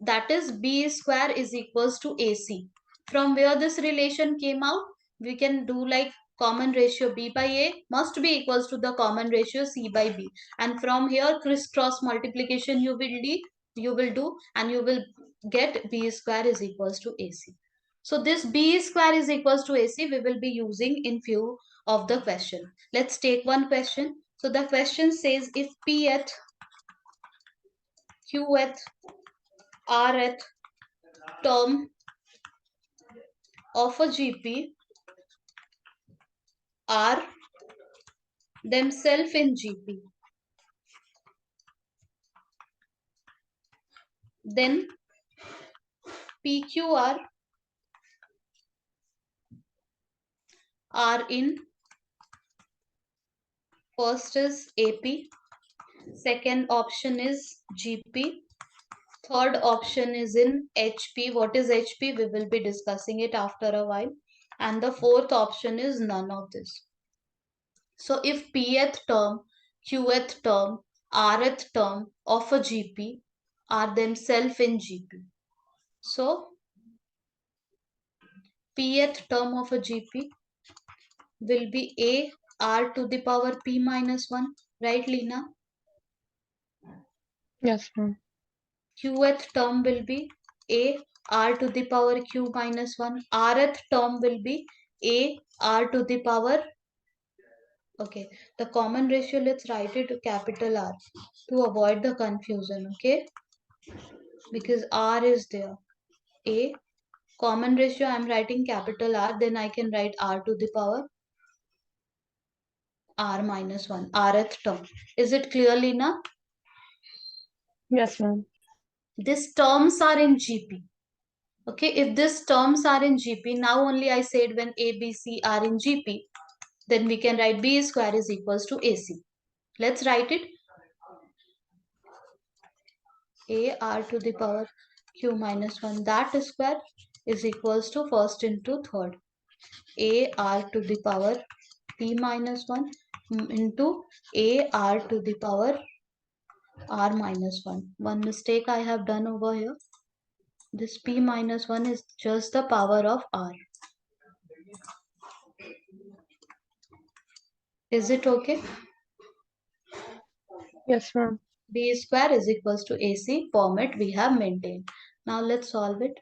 that is B square is equals to AC. From where this relation came out, we can do like common ratio B by A must be equals to the common ratio C by B. And from here crisscross multiplication you will do and you will get B square is equals to AC. So this B square is equals to AC we will be using in few of the question. Let's take one question. So the question says if Pth, Qth, Rth term of a GP are themselves in GP, then PQR are in, first is AP, second option is GP, third option is in HP. What is HP? We will be discussing it after a while. And the fourth option is none of this. So if pth term, qth term, rth term of a GP are themselves in GP. So pth term of a GP will be a r to the power p minus 1, right Lena? Yes, ma'am. Qth term will be a r to the power q minus 1. Rth term will be a r to the power. Okay, the common ratio, let's write it to capital R to avoid the confusion. Okay, because R is there. A common ratio, I'm writing capital R, then I can write r to the power r minus 1, rth term. Is it clear, Lena? Yes, ma'am. These terms are in GP. Okay, if these terms are in GP, now only I said when A, B, C are in GP, then we can write B square is equals to AC. Let's write it. A r to the power q minus 1, that square is equals to first into third. A r to the power p minus 1 into A r to the power r minus 1. One mistake I have done over here. This p minus 1 is just the power of r. Is it okay? Yes, ma'am. B square is equals to AC format we have maintained. Now let's solve it.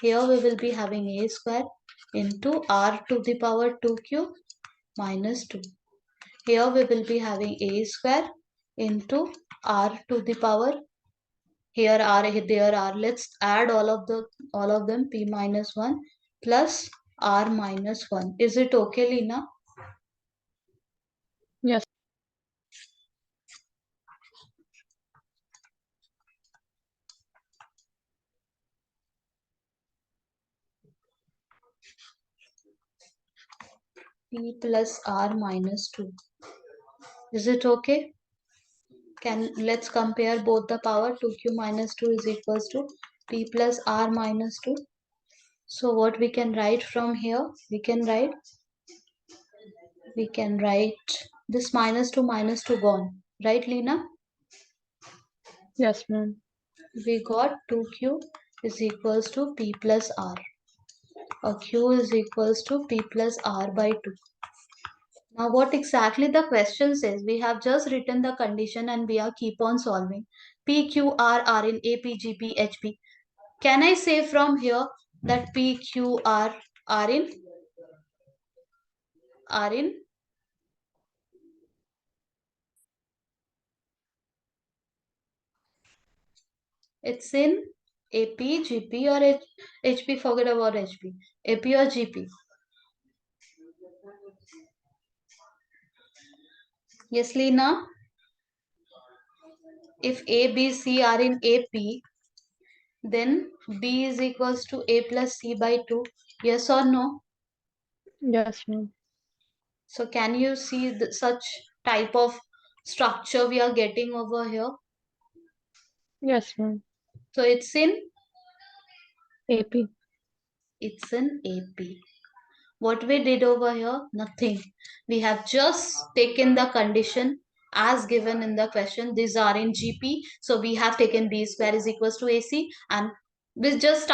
Here we will be having A square into r to the power 2q minus 2. Here we will be having A square into r to the power, here r, there r. Let's add all of them, p minus 1 plus r minus 1. Is it okay, Lina? Yes. P plus r minus 2. Is it okay? Let's compare both the power. 2q minus 2 is equals to p plus r minus 2. So what we can write from here? We can write this minus 2 gone. Right, Lena? Yes, ma'am. We got 2q is equals to p plus r, or q is equals to p plus r by 2. Now what exactly the question says, we have just written the condition and we are keep on solving. P, Q, R are in A, P, G, P, H, P. Can I say from here that P, Q, R are in it's in AP, GP or HP, forget about HP. AP or GP? Yes, Lena? If A, B, C are in AP, then B is equals to A plus C by 2. Yes or no? Yes, ma'am. So can you see such type of structure we are getting over here? Yes, ma'am. So AP. it's in AP. What we did over here? Nothing. We have just taken the condition as given in the question. These are in GP. So we have taken B square is equals to AC, and we just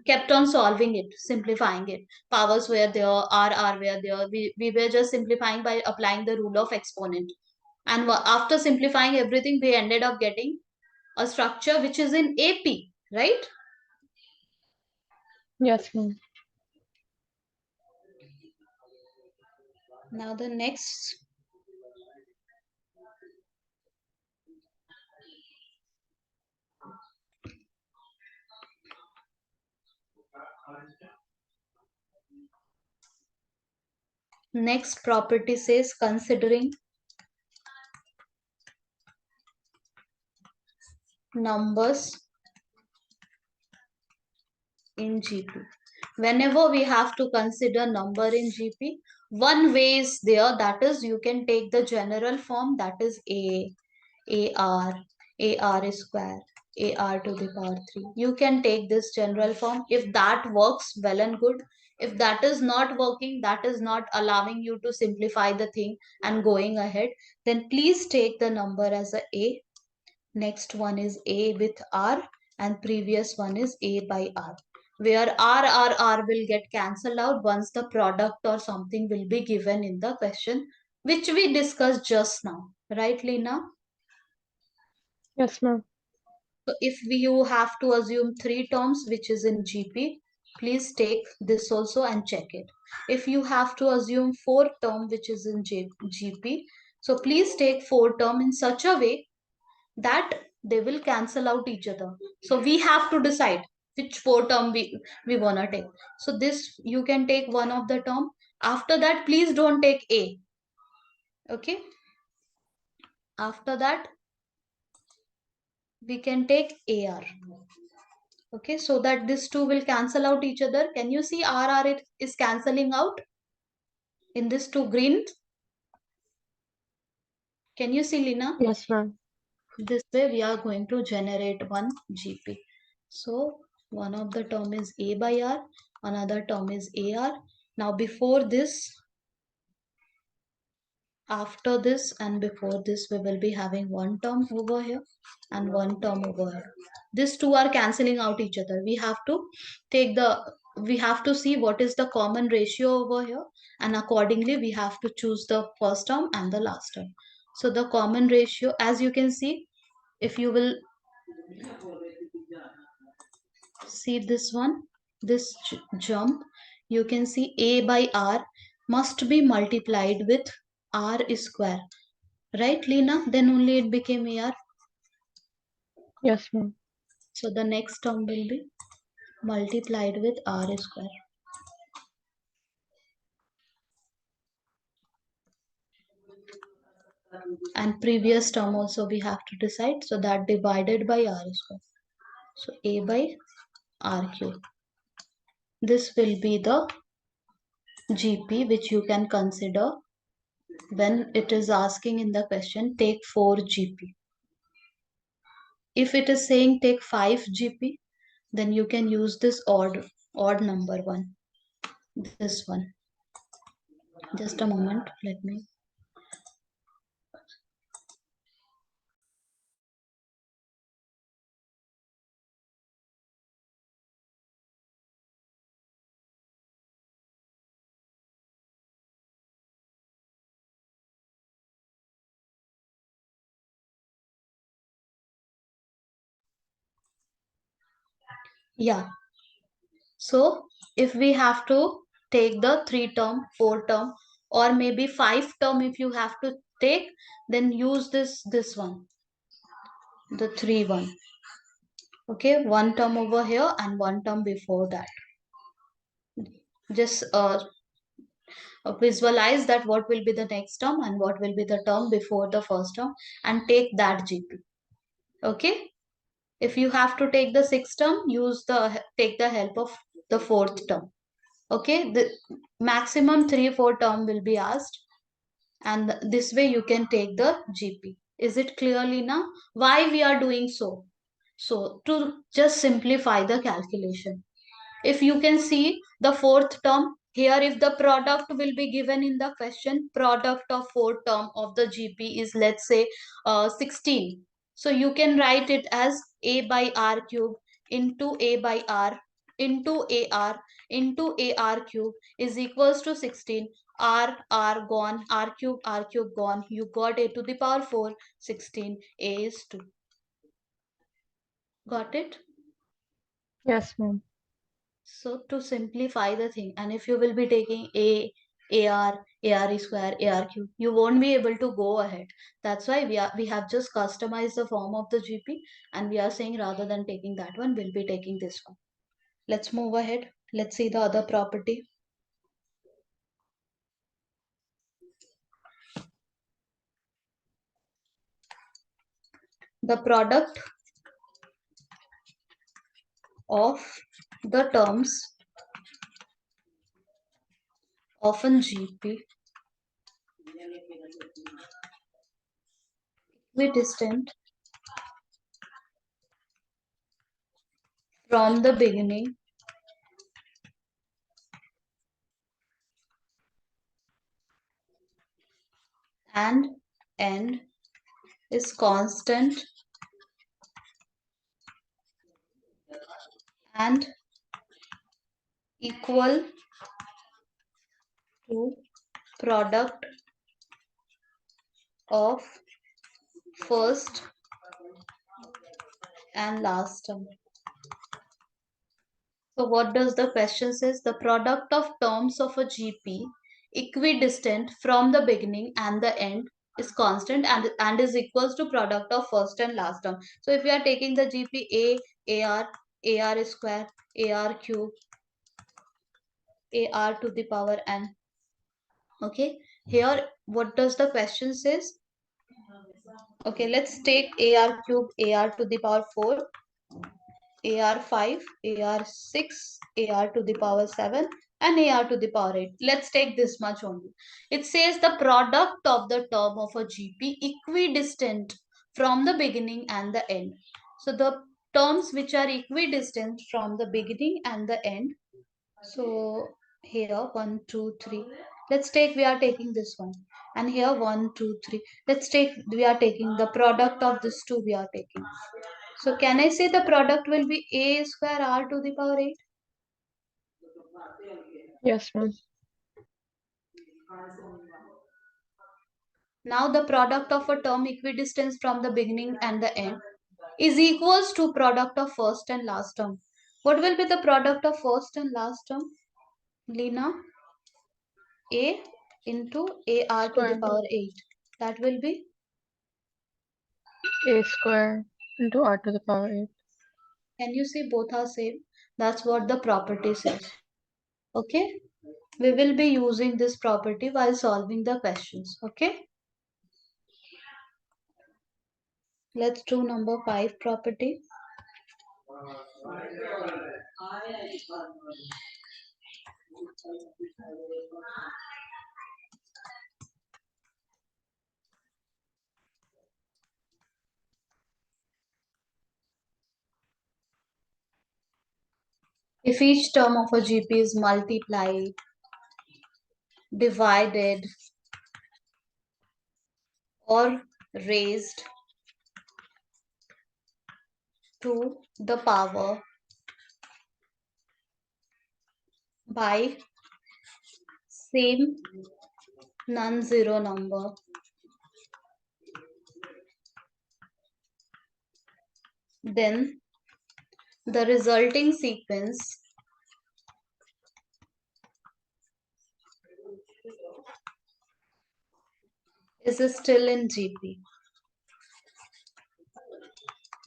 kept on solving it, simplifying it. Powers were there, R were there. We were just simplifying by applying the rule of exponent. And after simplifying everything, we ended up getting a structure which is in AP, right? Yes, ma'am. Now the next property says considering numbers in GP. Whenever we have to consider number in GP, one way is there, that is you can take the general form, that is AR, AR square, AR to the power 3. You can take this general form. If that works, well and good. If that is not working, that is not allowing you to simplify the thing and going ahead, then please take the number as a. Next one is a with r, and previous one is a by r, where r will get cancelled out once the product or something will be given in the question, which we discussed just now. Right, Lena? Yes, ma'am. So if you have to assume three terms which is in GP, please take this also and check it. If you have to assume four term which is in GP, so please take four term in such a way that they will cancel out each other. So we have to decide which four term we wanna take. So this you can take one of the term. After that, please don't take A. Okay. After that, we can take AR. Okay, so that this two will cancel out each other. Can you see RR it is cancelling out in this two green? Can you see, Lina? Yes, ma'am. This way we are going to generate one GP. So one of the term is A by R, another term is AR. Now before this, after this and before this, we will be having one term over here and one term over here. These two are cancelling out each other. We have to see what is the common ratio over here, and accordingly we have to choose the first term and the last term. So the common ratio, as you can see, if you will see this one, this jump, you can see A by R must be multiplied with R square. Right, Lena? Then only it became AR. Yes, ma'am. So the next term will be multiplied with R square. And previous term also we have to decide. So that divided by R square. So A by R cube. This will be the GP which you can consider when it is asking in the question take 4 GP. If it is saying take 5 GP, then you can use this odd number one. This one. Just a moment. Let me. Yeah. So if we have to take the 3 term, 4 term, or maybe 5 term if you have to take, then use this one, the 3 one. Okay, one term over here and one term before that. Just visualize that what will be the next term and what will be the term before the first term, and take that GP. Okay. If you have to take the 6th term, take the help of the 4th term. Okay, the maximum 3-4 term will be asked, and this way you can take the GP. Is it clearly now why we are doing so? So to just simplify the calculation, if you can see the 4th term here, if the product will be given in the question, product of 4th term of the GP is, let's say, 16. So you can write it as A by R cube into A by R into AR into AR cube is equals to 16. R gone, R cube gone. You got A to the power 4, 16. A is 2. Got it? Yes, ma'am. So to simplify the thing, and if you will be taking AR square, AR cube, you won't be able to go ahead. That's why we have just customized the form of the GP, and we are saying rather than taking that one, we'll be taking this one. Let's move ahead. Let's see the other property. The product of the terms of an GP equidistant from the beginning end is constant and equal to product of first and last term. So what does the question says? The product of terms of a GP equidistant from the beginning and the end is constant and is equals to product of first and last term. So if we are taking the GP AR square, AR cube, AR to the power n. Okay, here what does the question says? Okay, let's take AR cube, AR to the power 4, AR5, AR6, AR to the power 7 and AR to the power 8. Let's take this much only. It says the product of the term of a GP equidistant from the beginning and the end. So the terms which are equidistant from the beginning and the end. So here 1, 2, 3. Let's take, we are taking this one. And here 1, 2, 3. Let's take, we are taking the product of this two we are taking. So can I say the product will be a square r to the power 8? Yes, ma'am. Now the product of a term equidistance from the beginning and the end is equals to product of first and last term. What will be the product of first and last term? Lena, a into ar to the Square. power 8. That will be, A square into r to the power 8. can you see both are same? That's what the property says. Okay. We will be using this property while solving the questions. Okay. Let's do number 5 property. If each term of a GP is multiplied, divided, or raised to the power by same non-zero number, then the resulting sequence is still in GP.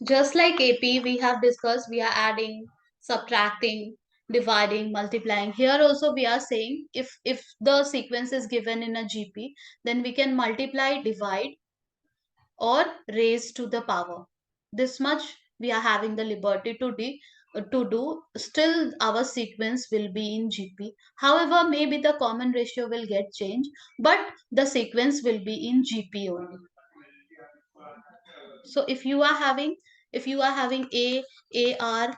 Just like AP, we have discussed, we are adding, subtracting, dividing, multiplying. Here also we are saying if the sequence is given in a GP, then we can multiply, divide, or raise to the power. This much we are having the liberty to do. Still our sequence will be in GP. However, maybe the common ratio will get changed, but the sequence will be in GP only. So if you are having ar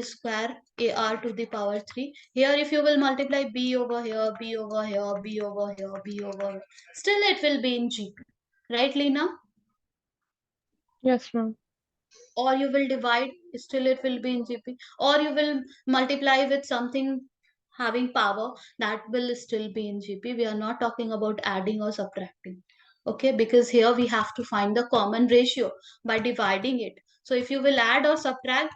square ar to the power 3, here if you will multiply b over here, b over here, b over here, b over here, still it will be in GP, right Lena? Yes, ma'am. Or you will divide, still it will be in GP, or you will multiply with something having power, that will still be in GP. We are not talking about adding or subtracting. Okay, because here we have to find the common ratio by dividing it. So if you will add or subtract,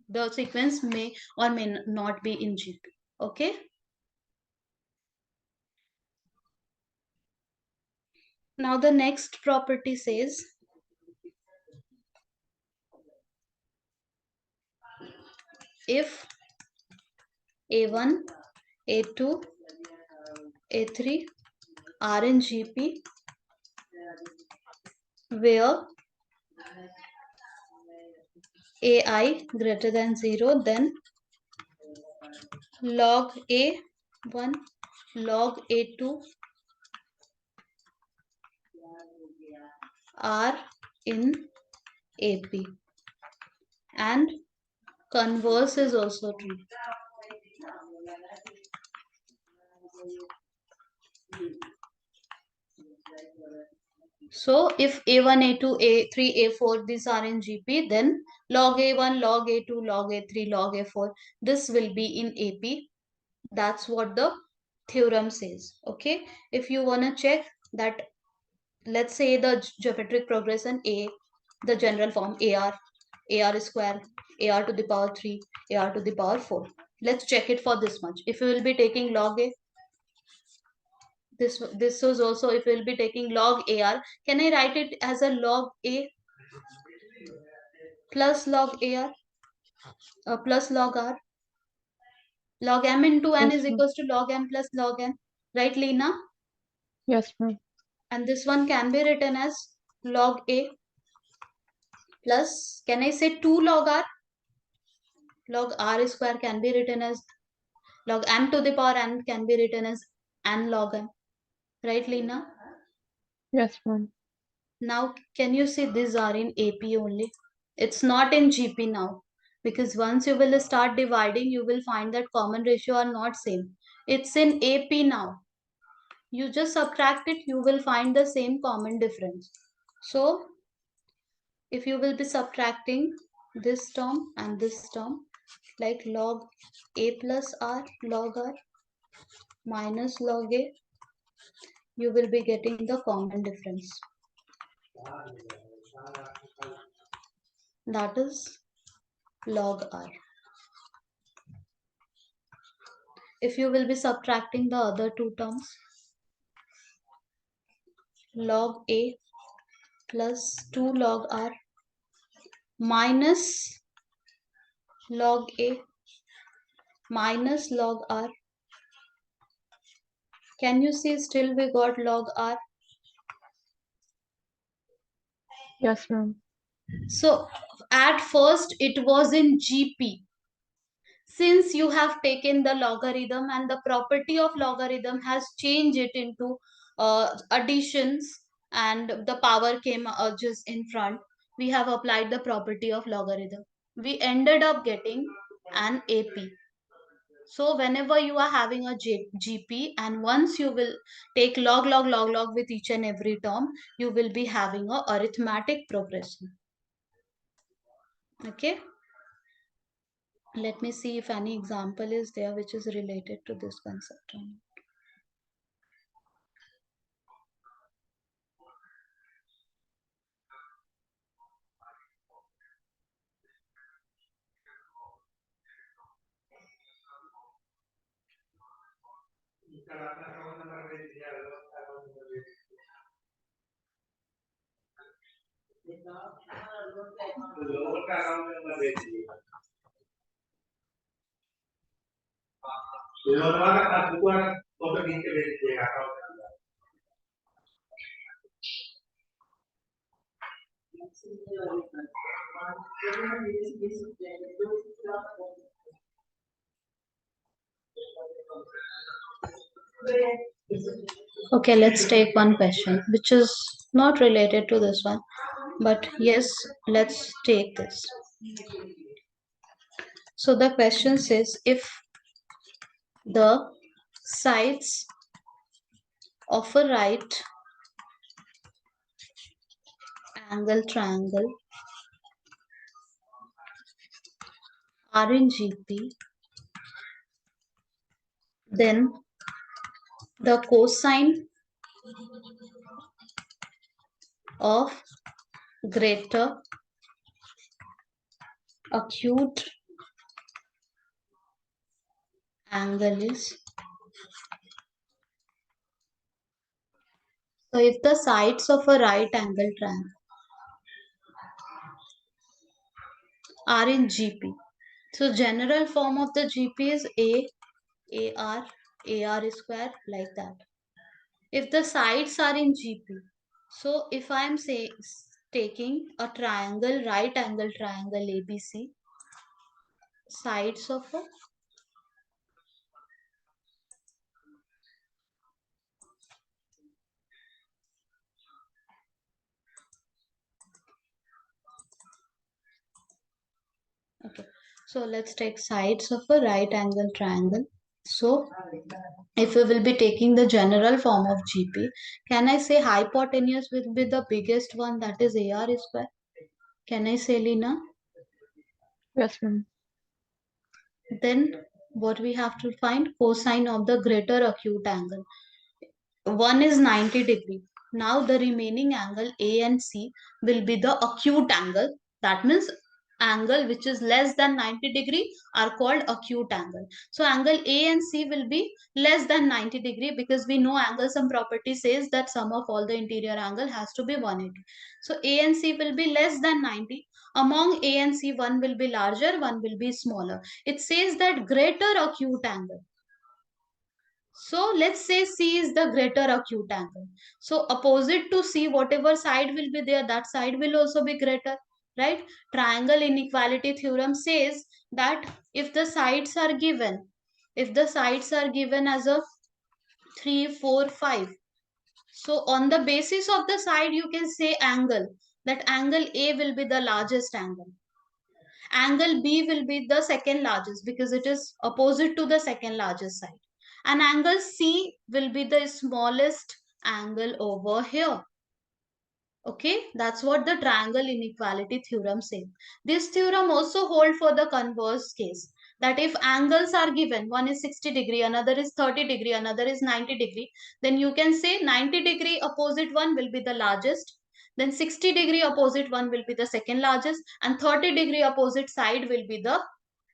the sequence may or may not be in GP. Okay. Now the next property says if A1, A2, A3 are in GP where AI greater than 0, then log A1, log A2 are in AP, and converse is also true. So if A1, A2, A3, A4, these are in GP, then log A1, log A2, log A3, log A4, this will be in AP. That's what the theorem says. Okay. If you want to check that, let's say the geometric progression A, the general form AR square, AR to the power 3, AR to the power 4. Let's check it for this much. If you will be taking log A, this was also, if you will be taking log AR, can I write it as a log A plus log AR plus log R? Log M into N Yes, is ma'am. equals to log M plus log N. Right, Lena? Yes, ma'am. And this one can be written as log A plus, can I say 2 log R? Log R square can be written as log M to the power N, can be written as N log M. Right, Lena? Yes, ma'am. Now, can you see these are in AP only? It's not in GP now. Because once you will start dividing, you will find that common ratio are not same. It's in AP now. You just subtract it, you will find the same common difference. So, if you will be subtracting this term and this term, like log A plus R, log R minus log A, you will be getting the common difference. That is log R. If you will be subtracting the other two terms, log A plus 2 log R minus log A minus log R. Can you see still we got log R? Yes, ma'am. So at first it was in GP. Since you have taken the logarithm and the property of logarithm has changed it into additions, and the power came just in front, we have applied the property of logarithm. We ended up getting an AP. So whenever you are having a GP, and once you will take log, log, log, log with each and every term, you will be having a arithmetic progression. Okay. Let me see if any example is there which is related to this concept. Okay, let's take one question which is not related to this one, but yes, let's take this. So the question says, if the sides of a right angle triangle are in GP, then the cosine of greater acute angle is, so if the sides of a right angle triangle are in GP, so general form of the GP is AR, AR square, like that. If the sides are in GP, so if I am taking a triangle, right angle triangle ABC, sides of a, okay, so let's take sides of a right angle triangle. So if we will be taking the general form of GP, can I say hypotenuse will be the biggest one, that is AR square? Can I say, Lina? Yes, ma'am. Then what we have to find? Cosine of the greater acute angle. One is 90 degree. Now the remaining angle A and C will be the acute angle. That means angle which is less than 90 degree are called acute angle. So angle A and C will be less than 90 degree, because we know angle sum property says that sum of all the interior angle has to be 180. So A and C will be less than 90. Among A and C, one will be larger, one will be smaller. It says that greater acute angle. So let's say C is the greater acute angle. So opposite to C, whatever side will be there, that side will also be greater, right? Triangle inequality theorem says that if the sides are given, as a 3, 4, 5. So on the basis of the side, you can say angle. That angle A will be the largest angle. Angle B will be the second largest because it is opposite to the second largest side. And angle C will be the smallest angle over here. Okay, that's what the triangle inequality theorem says. This theorem also holds for the converse case. That if angles are given, one is 60 degree, another is 30 degree, another is 90 degree, then you can say 90 degree opposite one will be the largest. Then 60 degree opposite one will be the second largest, and 30 degree opposite side will be the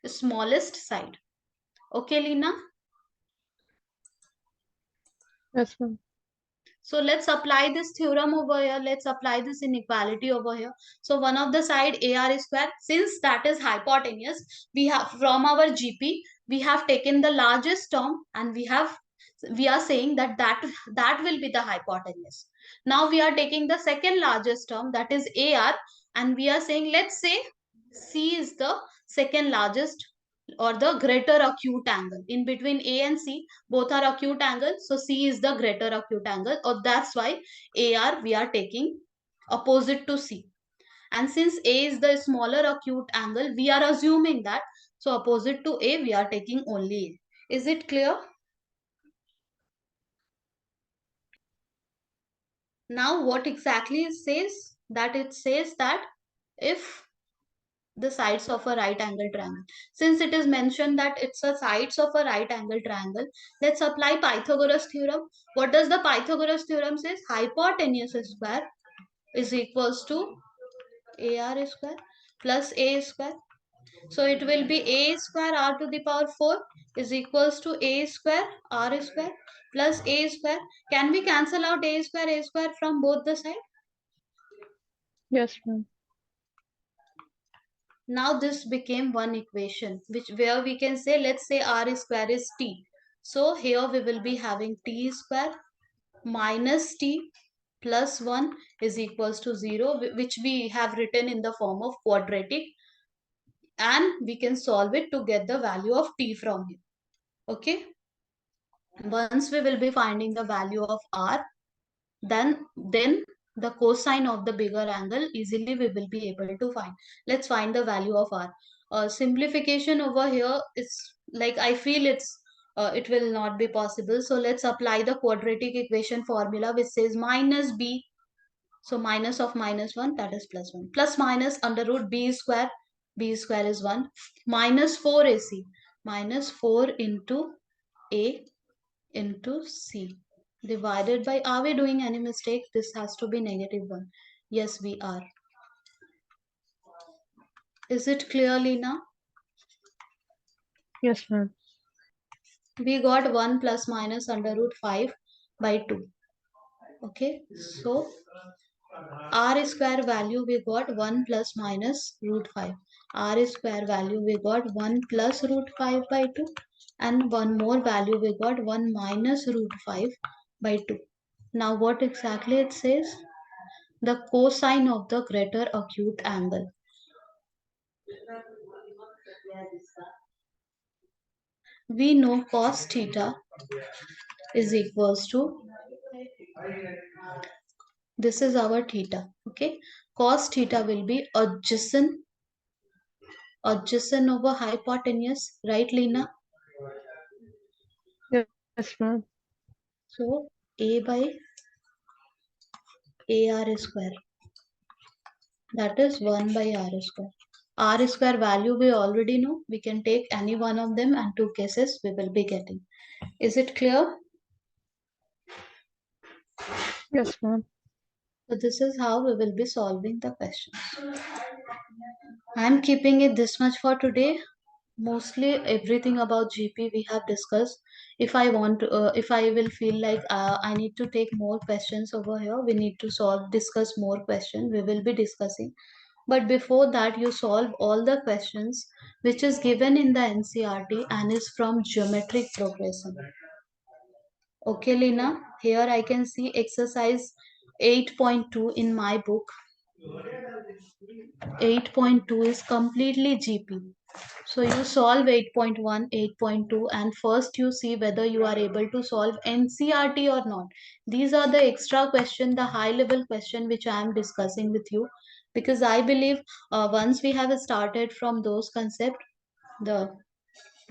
smallest side. Okay, Lina? Yes, ma'am. So let's apply this theorem over here. Let's apply this inequality over here. So one of the side AR square, since that is hypotenuse, we have from our GP, we have taken the largest term, and we are saying that that will be the hypotenuse. Now we are taking the second largest term, that is AR, and we are saying, let's say C is the second largest or the greater acute angle. In between A and C, both are acute angles. So C is the greater acute angle, or that's why AR we are taking opposite to C. And since A is the smaller acute angle, we are assuming that. So opposite to A, we are taking only A. Is it clear? Now what exactly it says? That it says that if the sides of a right angle triangle. Since it is mentioned that it's the sides of a right angle triangle, let's apply Pythagoras theorem. What does the Pythagoras theorem says? Hypotenuse square is equals to AR square plus A square. So it will be A square R to the power 4 is equals to A square R square plus A square. Can we cancel out A square from both the sides? Yes, ma'am. Now this became one equation, where we can say, let's say R square is T. So here we will be having T square minus T plus 1 is equals to 0, which we have written in the form of quadratic, and we can solve it to get the value of T from here. Okay. Once we will be finding the value of R, then the cosine of the bigger angle easily we will be able to find. Let's find the value of R. Simplification over here is like, I feel it will not be possible. So let's apply the quadratic equation formula, which says minus b. So minus of minus 1, that is plus 1, plus minus under root b square. B square is 1 minus 4ac, minus 4 into a into C divided by, are we doing any mistake? This has to be negative 1. Yes, we are. Is it clearly now? Yes, ma'am. We got 1 plus minus under root 5 by 2. Okay, so R square value we got 1 plus minus root 5. R square value we got 1 plus root 5 by 2. And one more value we got 1 minus root 5 by 2. Now what exactly it says? The cosine of the greater acute angle. We know cos theta is equals to, this is our theta. Okay, cos theta will be adjacent over hypotenuse, right, Lena? Yes, ma'am. So A by AR square, that is 1 by R square. R square value we already know. We can take any one of them and two cases we will be getting. Is it clear? Yes, ma'am. So this is how we will be solving the questions. I am keeping it this much for today. Mostly everything about GP we have discussed. If I want to, if I will feel like I need to take more questions over here, we need to discuss more questions. We will be discussing. But before that, you solve all the questions which is given in the NCRT and is from geometric progression. Okay, Lina. Here I can see exercise 8.2 in my book. 8.2 is completely GP. So you solve 8.1, 8.2, and first you see whether you are able to solve NCRT or not. These are the extra question, the high level question which I am discussing with you, because I believe once we have started from those concepts, the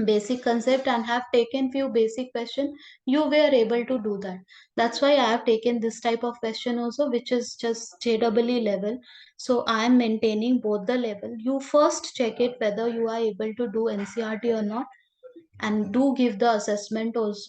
basic concept, and have taken few basic question, you were able to do that. That's why I have taken this type of question also, which is just JEE level. So I am maintaining both the level. You first check it whether you are able to do NCRT or not, and do give the assessment also.